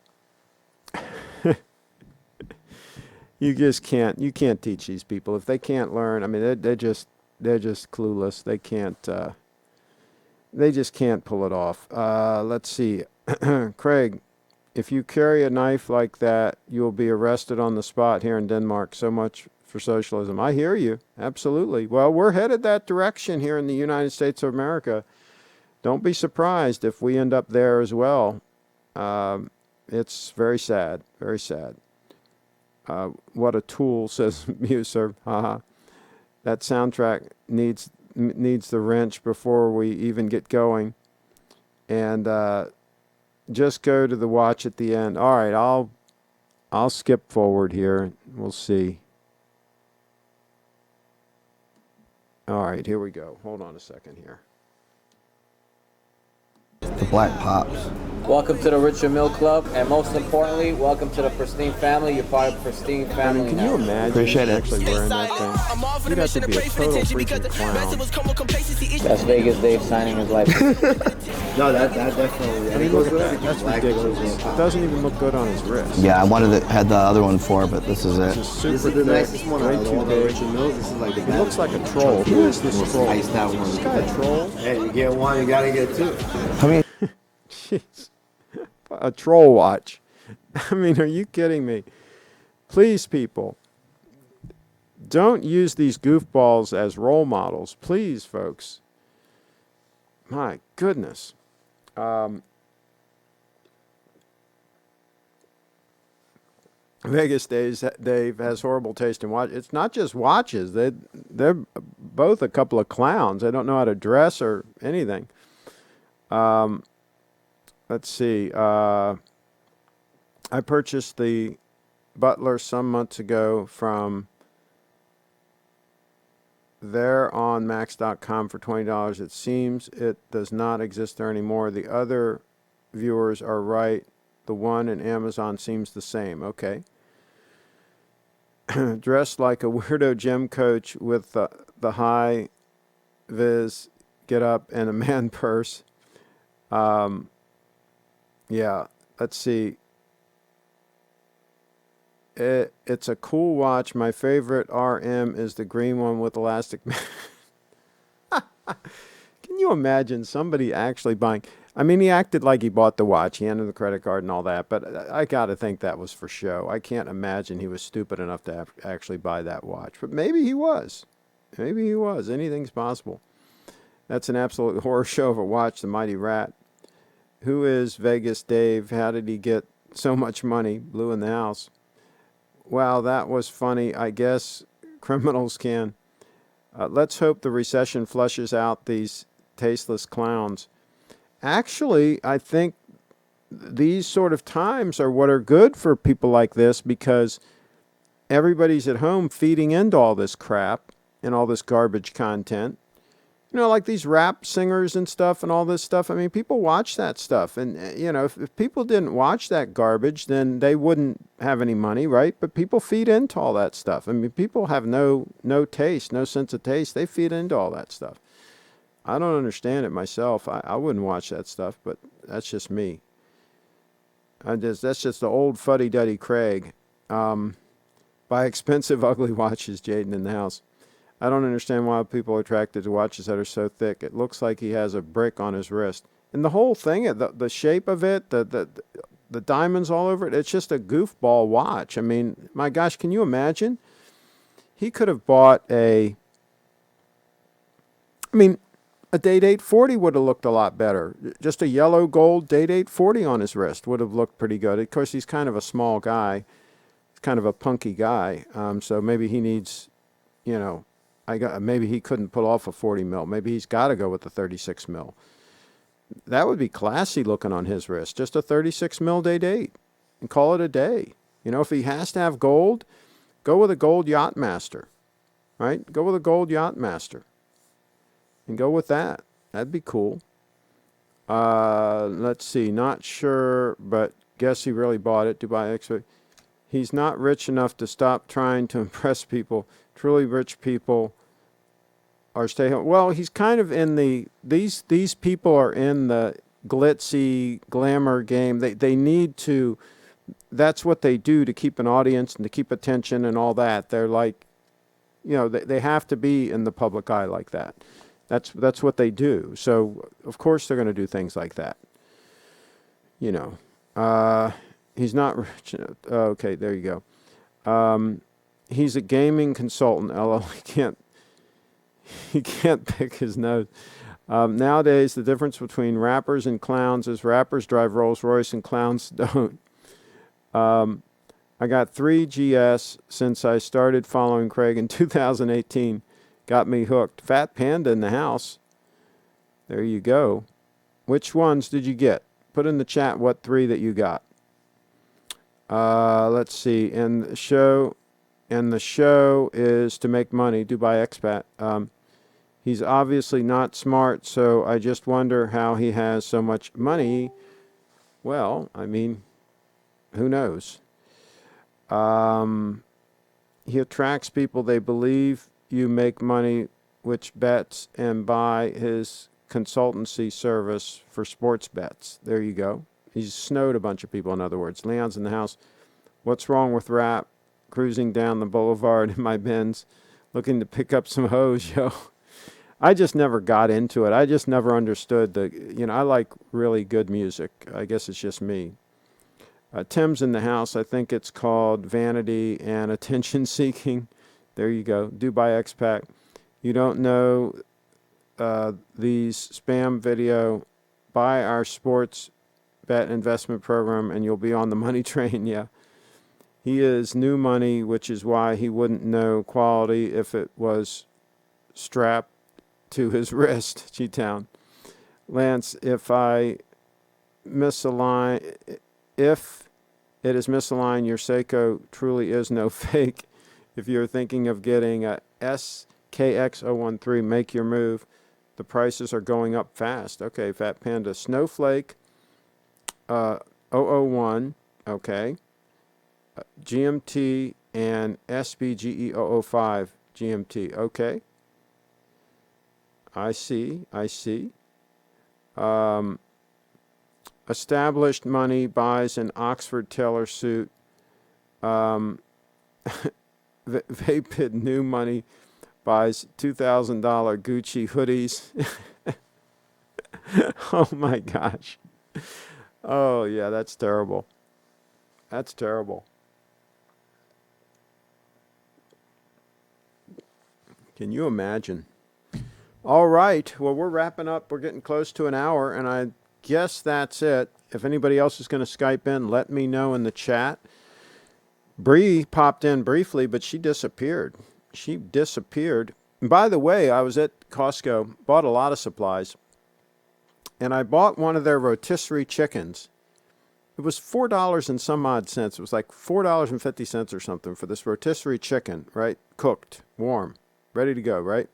you just can't. You can't teach these people if they can't learn. I mean, they're just clueless. They can't. They just can't pull it off. Let's see, Craig. If you carry a knife like that, you will be arrested on the spot here in Denmark. So much for socialism. I hear you. Absolutely. Well, we're headed that direction here in the United States of America. Don't be surprised if we end up there as well. It's very sad. Very sad. What a tool, says Muser. Haha. That soundtrack needs the wrench before we even get going. And just go to the watch at the end. All right, I'll skip forward here. We'll see. All right, here we go. Hold on a second here. the black pops. Welcome to the Richard Mill Club, and most importantly, welcome to the Pristine family. You're part of the Pristine I family mean, can now. you imagine Appreciate it. actually wearing that thing? You'd have to be a total freaking clown. That's Vegas Dave signing his life. No, that definitely. I mean, look at that. That's ridiculous. It doesn't even look good on his wrist. Yeah, I had the other one for, but this is it. It's super thick, way too big. This is like the It looks like a troll. Who is this troll? Iced out Is one. this guy a troll? Hey, you get one, you gotta get two. I mean, Jeez. A troll watch. I mean, are you kidding me? Please, people, don't use these goofballs as role models. Please, folks. My goodness. Vegas Dave has horrible taste in watches. It's not just watches. They're both a couple of clowns. They don't know how to dress or anything. Let's see. I purchased the Butler some months ago from there on Max.com for $20. It seems it does not exist there anymore. The other viewers are right. The one in Amazon seems the same. Okay. Dressed like a weirdo gym coach with the high vis get up and a man purse. Yeah, let's see. It's a cool watch. My favorite RM is the green one with elastic. Can you imagine somebody actually buying? I mean, he acted like he bought the watch. He handed the credit card and all that, but I got to think that was for show. I can't imagine he was stupid enough to actually buy that watch. But maybe he was. Maybe he was. Anything's possible. That's an absolute horror show of a watch, the Mighty Rat. Who is Vegas Dave? How did he get so much money? Blue in the house. Wow, that was funny. I guess criminals can. Let's hope the recession flushes out these tasteless clowns. actually, I think these sort of times are what are good for people like this, because everybody's at home feeding into all this crap and all this garbage content. You know, like these rap singers and stuff and all this stuff. I mean, people watch that stuff. And, you know, if people didn't watch that garbage, then they wouldn't have any money, right? But people feed into all that stuff. I mean, people have no taste, no sense of taste. They feed into all that stuff. I don't understand it myself. I wouldn't watch that stuff, but that's just me. That's just the old fuddy-duddy Craig. Buy expensive, ugly watches, Jaden in the house. I don't understand why people are attracted to watches that are so thick. It looks like he has a brick on his wrist. And the whole thing, the shape of it, the diamonds all over it, it's just a goofball watch. I mean, my gosh, can you imagine? He could have bought a Date 840 would have looked a lot better. Just a yellow gold Date 840 on his wrist would have looked pretty good. Of course, he's kind of a small guy. He's kind of a punky guy. So maybe he needs, you know, maybe he couldn't pull off a 40 mil. Maybe he's got to go with the 36 mil. That would be classy looking on his wrist. Just a 36 mil Date 8 and call it a day. You know, if he has to have gold, go with a gold Yachtmaster, right? Go with a gold Yachtmaster. And go with that. That'd be cool. Let's see. Not sure, but guess he really bought it. Dubai X-ray. He's not rich enough to stop trying to impress people. Truly rich people are stay home. Well, he's kind of in these people are in the glitzy glamour game. They need to. That's what they do to keep an audience and to keep attention and all that. They're like, you know, they have to be in the public eye like that. That's what they do. So, of course, they're going to do things like that. You know. He's not rich. Okay, there you go. He's a gaming consultant. LL, he can't pick his nose. Nowadays, the difference between rappers and clowns is rappers drive Rolls Royce and clowns don't. I got 3 GS since I started following Craig in 2018. Got me hooked. Fat Panda in the house. There you go. Which ones did you get? Put in the chat what 3 that you got. Let's see. And the show is to make money. Dubai expat. He's obviously not smart, so I just wonder how he has so much money. Well, I mean, who knows? He attracts people. They believe you make money, which bets, and buy his consultancy service for sports bets. There you go. He's snowed a bunch of people, in other words. Leon's in the house. What's wrong with rap? Cruising down the boulevard in my Benz, looking to pick up some hoes, yo. I just never got into it. I just never understood I like really good music. I guess it's just me. Tim's in the house. I think it's called Vanity and Attention Seeking. There you go. Dubai expat. You don't know these spam video. Buy our sports bet investment program and you'll be on the money train. Yeah. He is new money, which is why he wouldn't know quality if it was strapped to his wrist. G-Town. Lance, if it is misaligned, your Seiko truly is no fake. If you're thinking of getting a SKX013, make your move. The prices are going up fast. Okay, Fat Panda. Snowflake 001, okay. GMT and SBGE005 GMT, okay. I see. Established money buys an Oxford Taylor suit. Vapid new money buys $2,000 Gucci hoodies. Oh my gosh. Oh yeah, that's terrible. That's terrible. Can you imagine? All right. Well, we're wrapping up. We're getting close to an hour, and I guess that's it. If anybody else is going to Skype in, let me know in the chat. Bree popped in briefly, but she disappeared. And by the way, I was at Costco, bought a lot of supplies. and I bought one of their rotisserie chickens. It was $4 and some odd cents. It was like $4.50 or something for this rotisserie chicken, right? Cooked, warm, ready to go, right?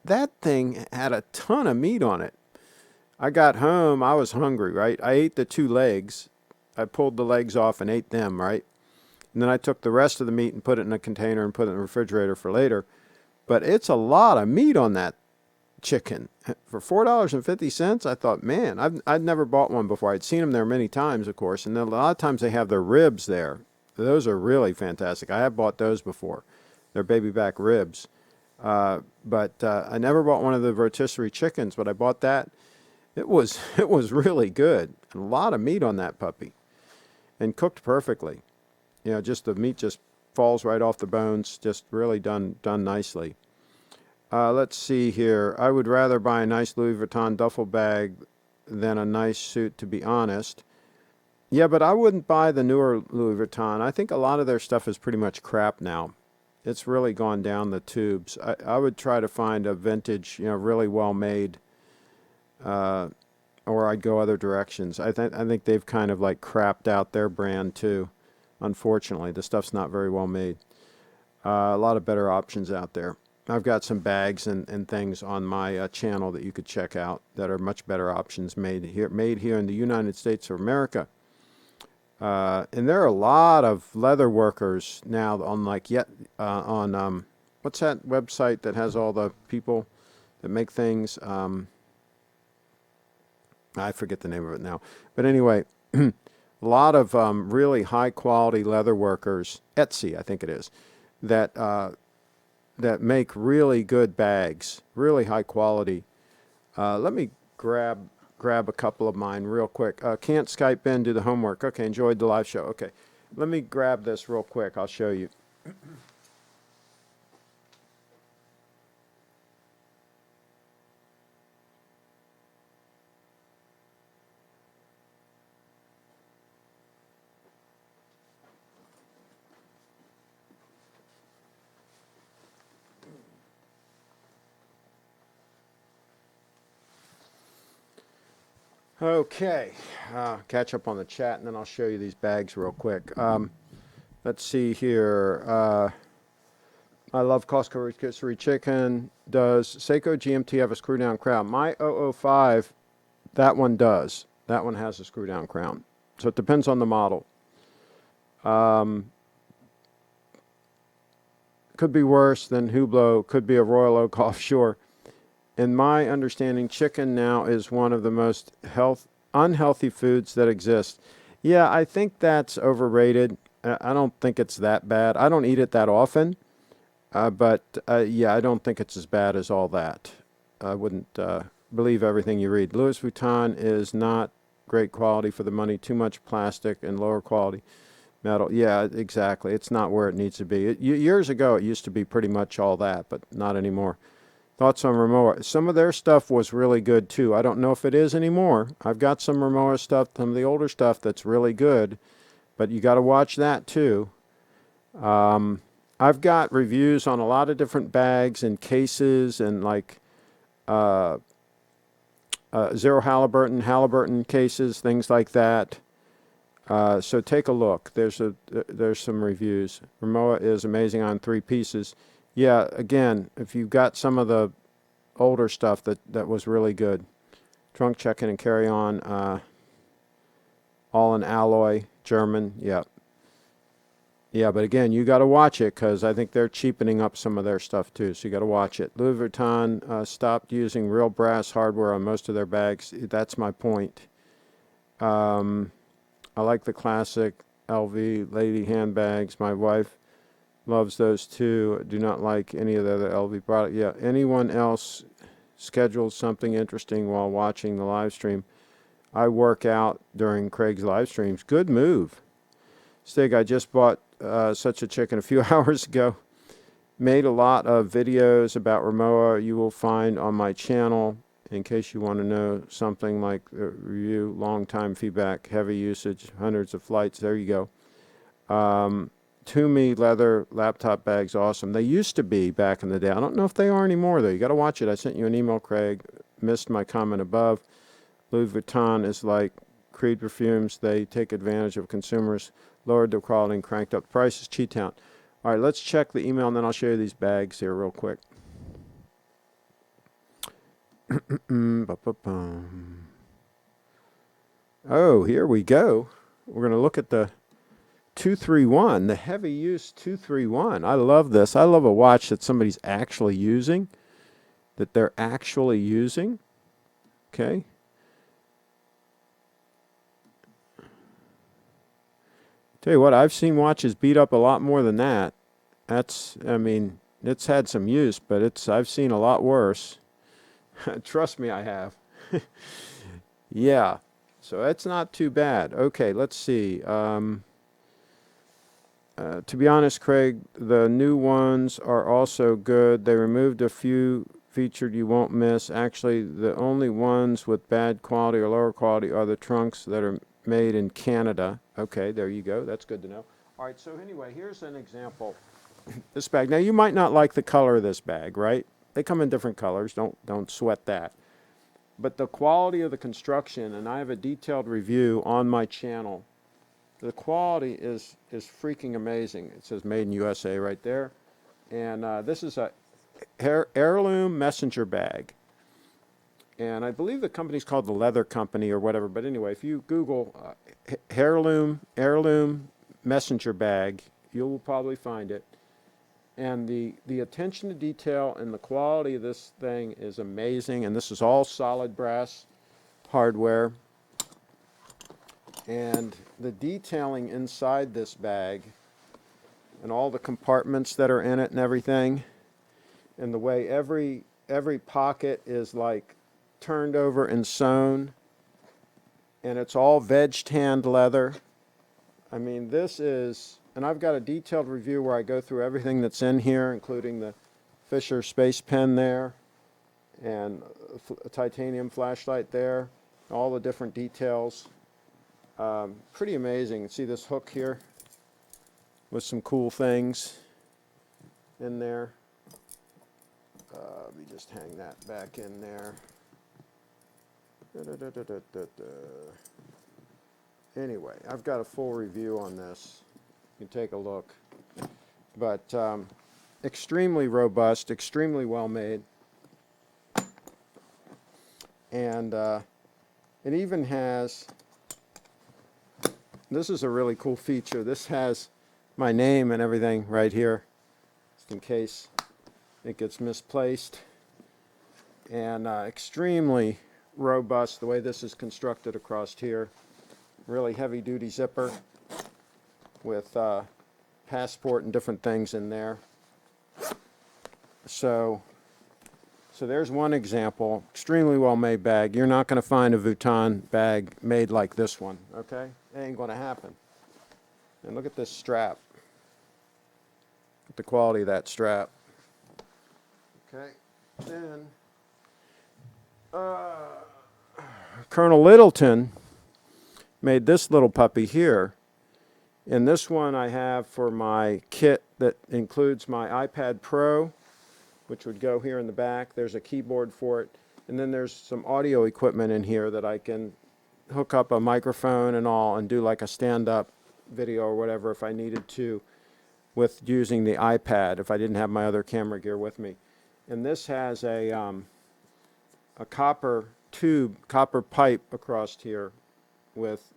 That thing had a ton of meat on it. I got home, I was hungry, right? I ate the 2 legs. I pulled the legs off and ate them, right? And then I took the rest of the meat and put it in a container and put it in the refrigerator for later. But it's a lot of meat on that chicken. For $4.50, I thought, man, I'd never bought one before. I'd seen them there many times, of course, and then a lot of times they have their ribs there. Those are really fantastic. I have bought those before. They're baby back ribs. But I never bought one of the rotisserie chickens, but I bought that. It was really good. A lot of meat on that puppy, and cooked perfectly. You know, just the meat just falls right off the bones. Just really done nicely. Let's see here. I would rather buy a nice Louis Vuitton duffel bag than a nice suit, to be honest. Yeah, but I wouldn't buy the newer Louis Vuitton. I think a lot of their stuff is pretty much crap now. It's really gone down the tubes. I would try to find a vintage, really well made, or I'd go other directions. I think they've kind of like crapped out their brand too. Unfortunately, the stuff's not very well made. A lot of better options out there. I've got some bags and things on my channel that you could check out that are much better options made here in the United States of America. And there are a lot of leather workers now on what's that website that has all the people that make things? I forget the name of it now. But anyway, a lot of really high quality leather workers, Etsy I think it is, that make really good bags, really high quality. Let me grab a couple of mine real quick. Can't Skype in, do the homework. Okay, enjoyed the live show. Okay, let me grab this real quick. I'll show you. Okay, catch up on the chat, and then I'll show you these bags real quick. Let's see here. I love Costco rotisserie chicken. Does Seiko GMT have a screw-down crown? My 005, that one does. That one has a screw-down crown. So it depends on the model. Could be worse than Hublot. Could be a Royal Oak offshore. In my understanding, chicken now is one of the most unhealthy foods that exist. Yeah, I think that's overrated. I don't think it's that bad. I don't eat it that often, but yeah, I don't think it's as bad as all that. I wouldn't believe everything you read. Louis Vuitton is not great quality for the money. Too much plastic and lower quality metal. Yeah, exactly. It's not where it needs to be. Years ago, it used to be pretty much all that, but not anymore. Thoughts on Rimowa? Some of their stuff was really good too. I don't know if it is anymore. I've got some Rimowa stuff, some of the older stuff that's really good, but you got to watch that too. I've got reviews on a lot of different bags and cases and like zero Halliburton cases, things like that. So take a look. There's some reviews. Rimowa is amazing on 3 pieces. Yeah, again, if you've got some of the older stuff that was really good. Trunk check-in and carry-on, all in alloy, German, yeah. Yeah, but again, you got to watch it because I think they're cheapening up some of their stuff too, so you got to watch it. Louis Vuitton stopped using real brass hardware on most of their bags. That's my point. I like the classic LV lady handbags. My wife loves those too. Do not like any of the other LV product. Yeah, anyone else scheduled something interesting while watching the live stream? I work out during Craig's live streams. Good move. Stig, I just bought such a chicken a few hours ago. Made a lot of videos about Rimowa you will find on my channel in case you want to know something like review, long time feedback, heavy usage, hundreds of flights. There you go. Toomey leather laptop bags, awesome. They used to be back in the day. I don't know if they are anymore though. You got to watch it. I sent you an email, Craig. missed my comment above. Louis Vuitton is like Creed perfumes. They take advantage of consumers, lowered their quality, and cranked up the prices. Cheat town. All right, let's check the email, and then I'll show you these bags here real quick. Oh, here we go. We're going to look at the 231, the heavy use 231. I love this. I love a watch that somebody's actually using, that they're actually using. Okay. Tell you what, I've seen watches beat up a lot more than that. I mean, it's had some use, but I've seen a lot worse. Trust me, I have. Yeah. So that's not too bad. Okay, let's see. To be honest, Craig, the new ones are also good. They removed a few featured you won't miss. Actually, the only ones with bad quality or lower quality are the trunks that are made in Canada. Okay, there you go. That's good to know. All right, so anyway, here's an example. This bag. Now, you might not like the color of this bag, right? They come in different colors. Don't sweat that. But the quality of the construction, and I have a detailed review on my channel. The quality is freaking amazing. It says made in USA right there. And this is a heirloom messenger bag. And I believe the company's called the Leather Company or whatever. But anyway, if you Google heirloom messenger bag, you'll probably find it. And the attention to detail and the quality of this thing is amazing. And this is all solid brass hardware. And the detailing inside this bag and all the compartments that are in it and everything, and the way every pocket is like turned over and sewn, and it's all veg-tanned leather. I mean, this is, and I've got a detailed review where I go through everything that's in here, including the Fisher Space Pen there, and a titanium flashlight there, all the different details. Pretty amazing. See this hook here with some cool things in there. Let me just hang that back in there. Anyway, I've got a full review on this. You can take a look. But extremely robust, extremely well made. And it even has, this is a really cool feature. This has my name and everything right here, just in case it gets misplaced. And extremely robust the way this is constructed across here. Really heavy duty zipper with passport and different things in there. So there's one example. Extremely well made bag. You're not going to find a Vuitton bag made like this one, okay? It ain't going to happen. And look at this strap. Look at the quality of that strap. Okay, then Colonel Littleton made this little puppy here. And this one I have for my kit that includes my iPad Pro, which would go here in the back. There's a keyboard for it. And then there's some audio equipment in here that I can hook up a microphone and all and do like a stand-up video or whatever if I needed to with using the iPad if I didn't have my other camera gear with me. And this has a copper tube, copper pipe across here with,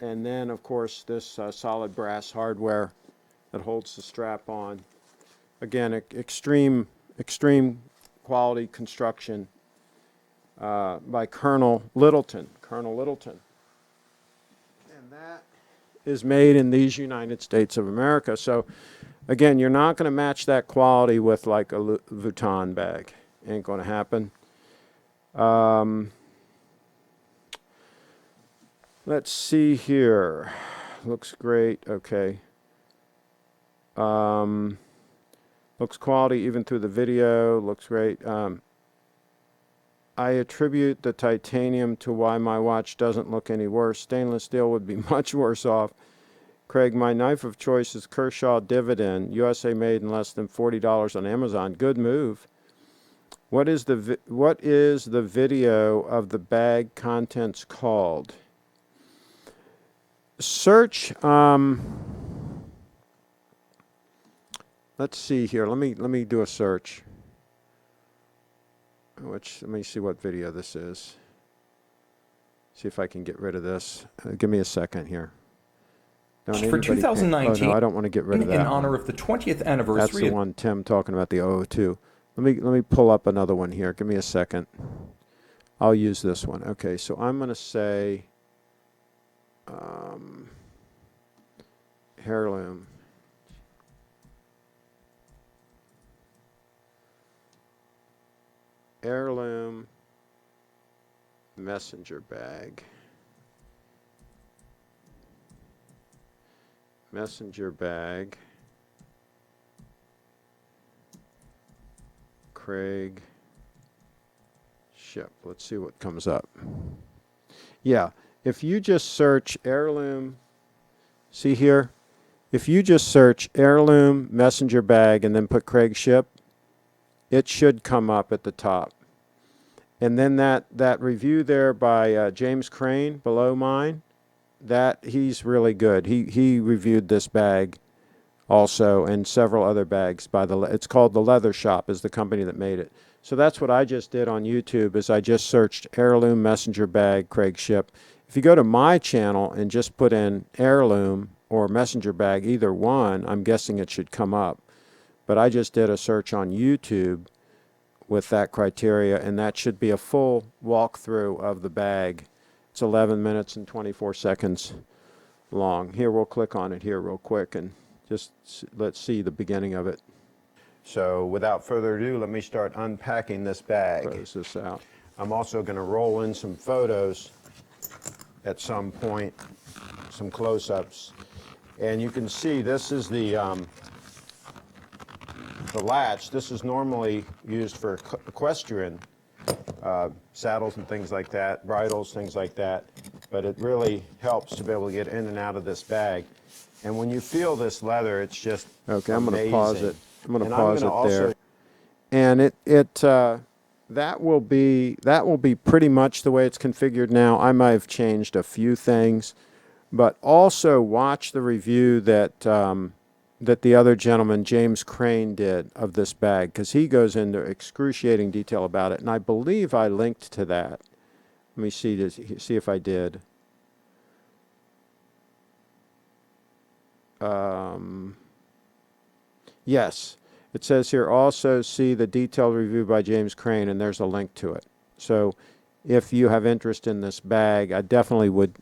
and then of course this solid brass hardware that holds the strap on. Again, extreme quality construction by Colonel Littleton. Colonel Littleton. And that is made in these United States of America. So again, you're not going to match that quality with like a Vuitton bag. Ain't going to happen. Let's see here. Looks great. Okay. Looks quality even through the video. Looks great. I attribute the titanium to why my watch doesn't look any worse. Stainless steel would be much worse off. Craig, my knife of choice is Kershaw Dividend, USA made in less than $40 on Amazon. Good move. What is the video of the bag contents called? Search. Let's see here. Let me do a search. Let me see what video this is. See if I can get rid of this. Give me a second here. For 2019, oh no, I don't want to get rid of that. In honor of the 20th anniversary. That's the one Tim talking about, the 002. Let me pull up another one here. Give me a second. I'll use this one. Okay, so I'm going to say heirloom. Heirloom messenger bag. Messenger bag. CraigShip. Let's see what comes up. Yeah, if you just search heirloom, see here? If you just search heirloom messenger bag and then put CraigShip, it should come up at the top. And then that review there by James Crane below mine, he's really good. He reviewed this bag also, and several other bags it's called The Leather Shop is the company that made it. So that's what I just did on YouTube, is I just searched heirloom messenger bag CraigShip. If you go to my channel and just put in heirloom or messenger bag, either one, I'm guessing it should come up. But I just did a search on YouTube with that criteria, and that should be a full walkthrough of the bag. It's 11 minutes and 24 seconds long. Here, we'll click on it here real quick and just let's see the beginning of it. So without further ado, let me start unpacking this bag. Close this out. I'm also going to roll in some photos at some point, some close-ups. And you can see this is the latch. This is normally used for equestrian saddles and things like that, bridles, things like that. But it really helps to be able to get in and out of this bag. And when you feel this leather, it's just okay. I'm going to pause it. I'm going to pause it there. And that will be pretty much the way it's configured now. I might have changed a few things, but also watch the review that the other gentleman, James Crane, did of this bag, because he goes into excruciating detail about it, and I believe I linked to that. Let me see if I did. Yes, it says here, also see the detailed review by James Crane, and there's a link to it. So if you have interest in this bag, I definitely would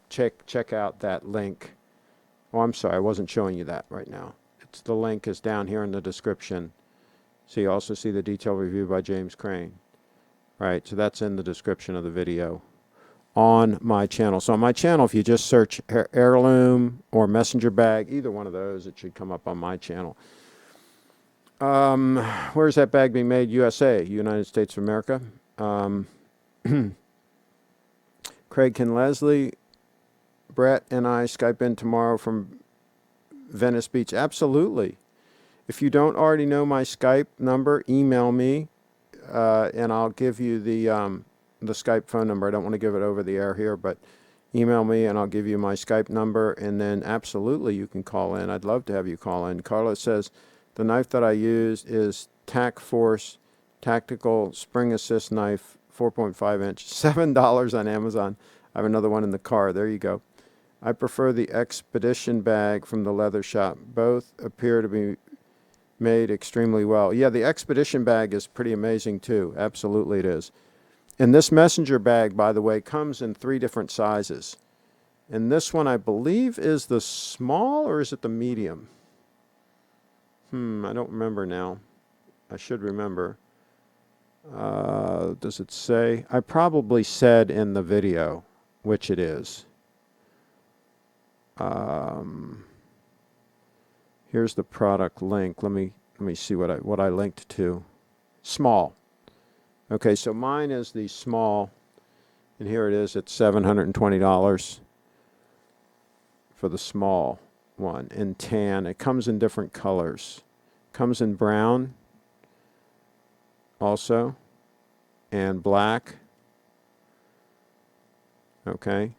check out that link. Oh, I'm sorry, I wasn't showing you that right now. The link is down here in the description. So you also see the detailed review by James Crane. Right, so that's in the description of the video on my channel. So on my channel, if you just search heirloom or messenger bag, either one of those, it should come up on my channel. Where's that bag being made? USA, United States of America. Craig, can Leslie, Brett, and I Skype in tomorrow from Venice Beach? Absolutely. If you don't already know my Skype number, email me, and I'll give you the Skype phone number. I don't want to give it over the air here, but email me and I'll give you my Skype number, and then absolutely you can call in. I'd love to have you call in. Carla says, the knife that I use is Tac Force Tactical Spring Assist Knife, 4.5 inch, $7 on Amazon. I have another one in the car. There you go. I prefer the Expedition bag from the Leather Shop. Both appear to be made extremely well. Yeah, the Expedition bag is pretty amazing too. Absolutely it is. And this messenger bag, by the way, comes in 3 different sizes. And this one, I believe, is the small, or is it the medium? I don't remember now. I should remember. Does it say? I probably said in the video which it is. Here's the product link. Let me see what I linked to. Small. Okay, so mine is the small, and here it is. It's $720 for the small one in tan. It comes in different colors. Comes in brown also. and black. Okay.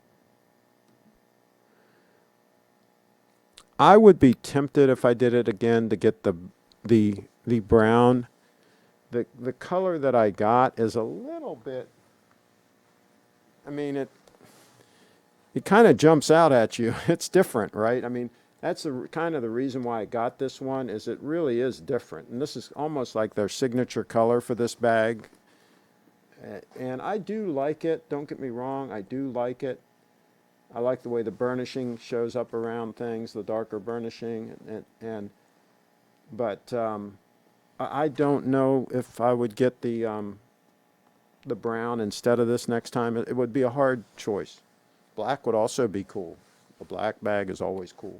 I would be tempted if I did it again to get the brown. The color that I got is a little bit, I mean, it kind of jumps out at you. It's different, right? I mean, that's kind of the reason why I got this one, is it really is different. And this is almost like their signature color for this bag. And I do like it. Don't get me wrong. I do like it. I like the way the burnishing shows up around things, the darker burnishing. But I don't know if I would get the brown instead of this next time. It would be a hard choice. Black would also be cool. A black bag is always cool.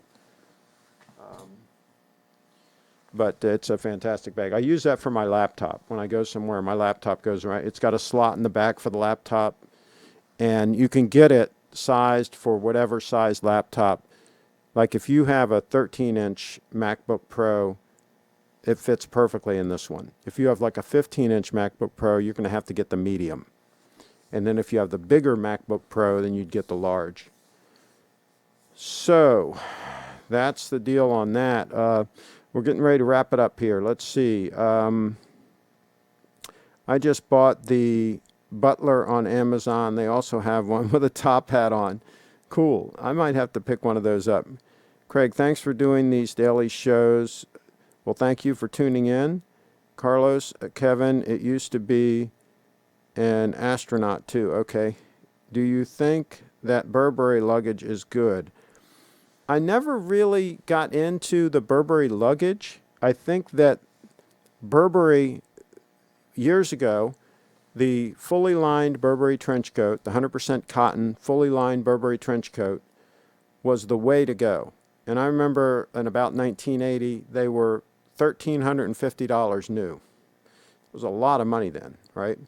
But it's a fantastic bag. I use that for my laptop. When I go somewhere, my laptop goes right. It's got a slot in the back for the laptop, and you can get it sized for whatever size laptop. Like if you have a 13-inch MacBook Pro, it fits perfectly in this one. If you have like a 15-inch MacBook Pro, you're going to have to get the medium. And then if you have the bigger MacBook Pro, then you'd get the large. So that's the deal on that. We're getting ready to wrap it up here. Let's see. I just bought the Butler on Amazon. They also have one with a top hat on. Cool. I might have to pick one of those up. Craig, thanks for doing these daily shows. Well, thank you for tuning in. Carlos, Kevin, it used to be an astronaut too. Okay. Do you think that Burberry luggage is good? I never really got into the Burberry luggage. I think that Burberry, years ago, the fully lined Burberry trench coat, the 100% cotton, fully lined Burberry trench coat, was the way to go. And I remember in about 1980, they were $1,350 new. It was a lot of money then, right?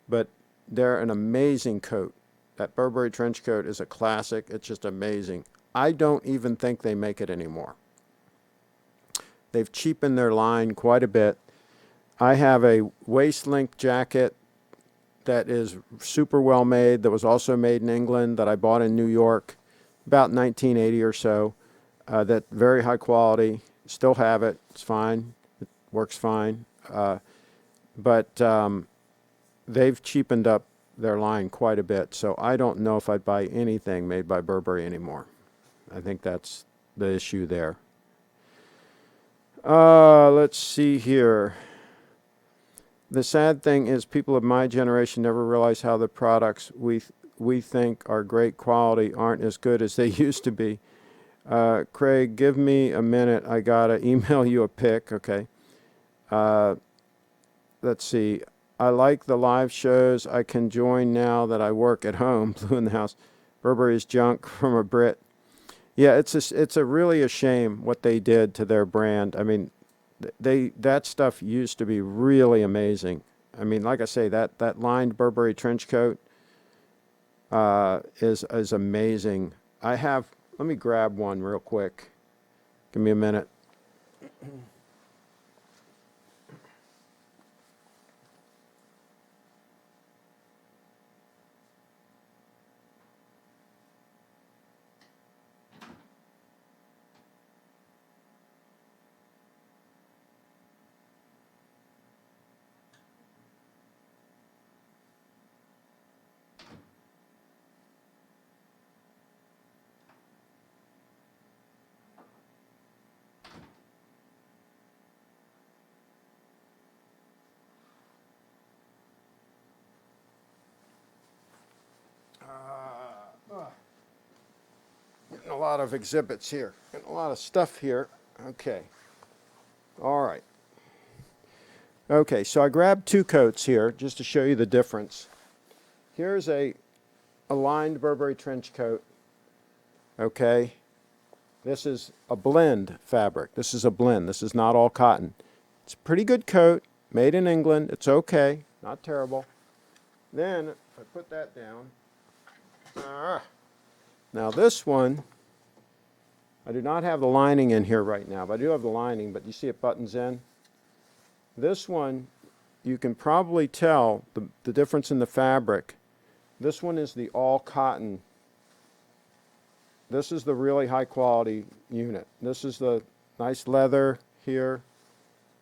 But they're an amazing coat. That Burberry trench coat is a classic. It's just amazing. I don't even think they make it anymore. They've cheapened their line quite a bit. I have a waist-length jacket that is super well made, that was also made in England, that I bought in New York about 1980 or so. That very high quality. Still have it. It's fine. It works fine. But they've cheapened up their line quite a bit. So I don't know if I'd buy anything made by Burberry anymore. I think that's the issue there. Let's see here. The sad thing is people of my generation never realize how the products we think are great quality aren't as good as they used to be. Craig, give me a minute. I gotta email you a pic. Okay. Let's see. I like the live shows. I can join now that I work at home. Blue in the house. Burberry's junk from a Brit. Yeah, it's a really a shame what they did to their brand. I mean, that stuff used to be really amazing. I mean, like I say, that lined Burberry trench coat is amazing. Let me grab one real quick. Give me a minute. Getting a lot of exhibits here. Getting a lot of stuff here. Okay. All right. Okay, so I grabbed two coats here just to show you the difference. Here's a lined Burberry trench coat. Okay. This is a blend fabric. This is a blend. This is not all cotton. It's a pretty good coat. Made in England. It's okay. Not terrible. Then, if I put that down. Now this one, I do not have the lining in here right now, but I do have the lining, but you see it buttons in. This one, you can probably tell the difference in the fabric. This one is the all cotton. This is the really high quality unit. This is the nice leather here.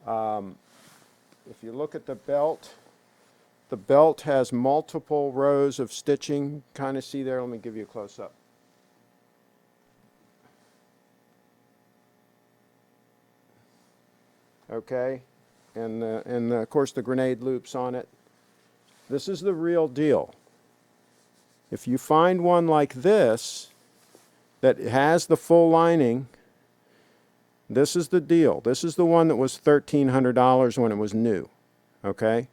If you look at the belt has multiple rows of stitching. Kind of see there. Let me give you a close up. Okay, and of course the grenade loops on it. This is the real deal. If you find one like this that has the full lining, this is the deal. This is the one that was $1,300 when it was new. Okay,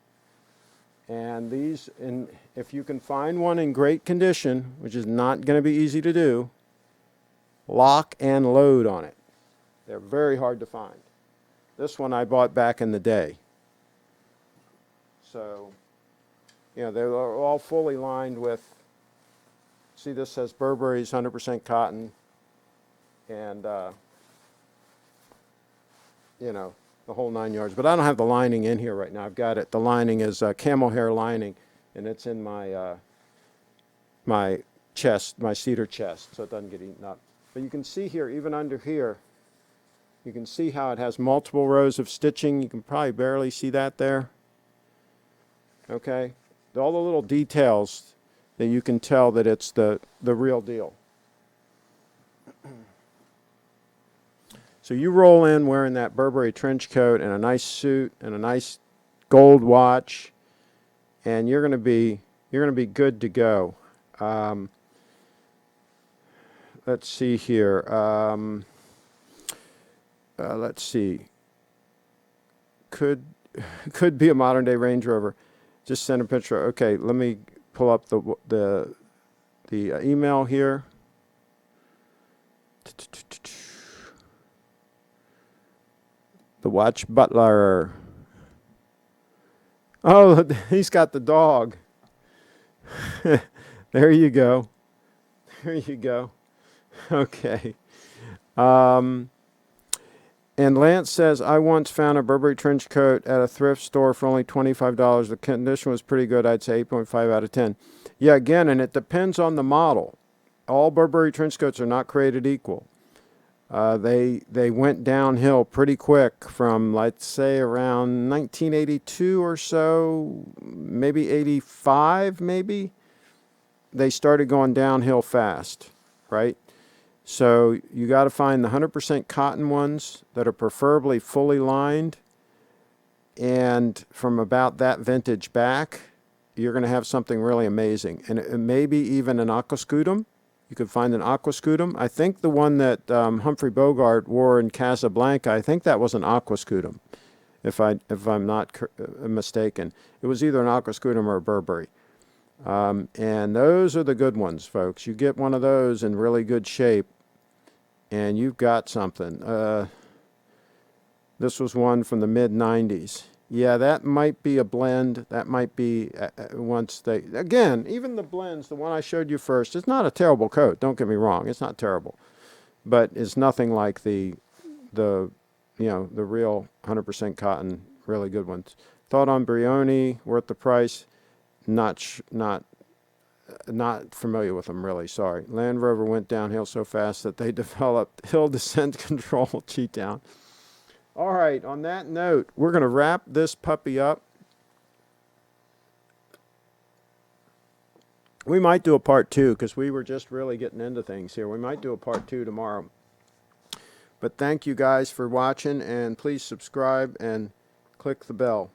and these, and if you can find one in great condition, which is not going to be easy to do, lock and load on it. They're very hard to find. This one I bought back in the day. So, you know, they're all fully lined with, see, this says Burberry's 100% cotton, and, you know, the whole 9 yards. But I don't have the lining in here right now. I've got it. The lining is camel hair lining, and it's in my, my chest, my cedar chest, so it doesn't get eaten up. But you can see here, even under here, you can see how it has multiple rows of stitching. You can probably barely see that there. Okay? All the little details that you can tell that it's the real deal. So you roll in wearing that Burberry trench coat and a nice suit and a nice gold watch, and you're going to be good to go. Let's see here. Let's see. Could be a modern day Range Rover. Just send a picture. Okay, let me pull up the email here. The watch butler. Oh, he's got the dog. There you go. There you go. Okay. And Lance says, I once found a Burberry trench coat at a thrift store for only $25. The condition was pretty good. I'd say 8.5 out of 10. Yeah, again, and it depends on the model. All Burberry trench coats are not created equal. They went downhill pretty quick from, let's say, around 1982 or so, maybe 85, maybe. They started going downhill fast, right? So you got to find the 100% cotton ones that are preferably fully lined, and from about that vintage back, you're going to have something really amazing. And maybe even an aquascutum. You could find an aquascutum. I think the one that Humphrey Bogart wore in Casablanca, I think that was an aquascutum, if I'm not mistaken. It was either an aquascutum or a Burberry. And those are the good ones, folks. You get one of those in really good shape, and you've got something. This was one from the mid-90s. Yeah, that might be a blend. That might be once they... Again, even the blends, the one I showed you first, it's not a terrible coat. Don't get me wrong. It's not terrible. But it's nothing like the real 100% cotton, really good ones. Thought on Brioni, worth the price. Not familiar with them, really. Sorry. Land Rover went downhill so fast that they developed hill descent control. Cheat down. All right. On that note, we're going to wrap this puppy up. We might do a part 2 because we were just really getting into things here. We might do a part 2 tomorrow. But thank you guys for watching, and please subscribe and click the bell.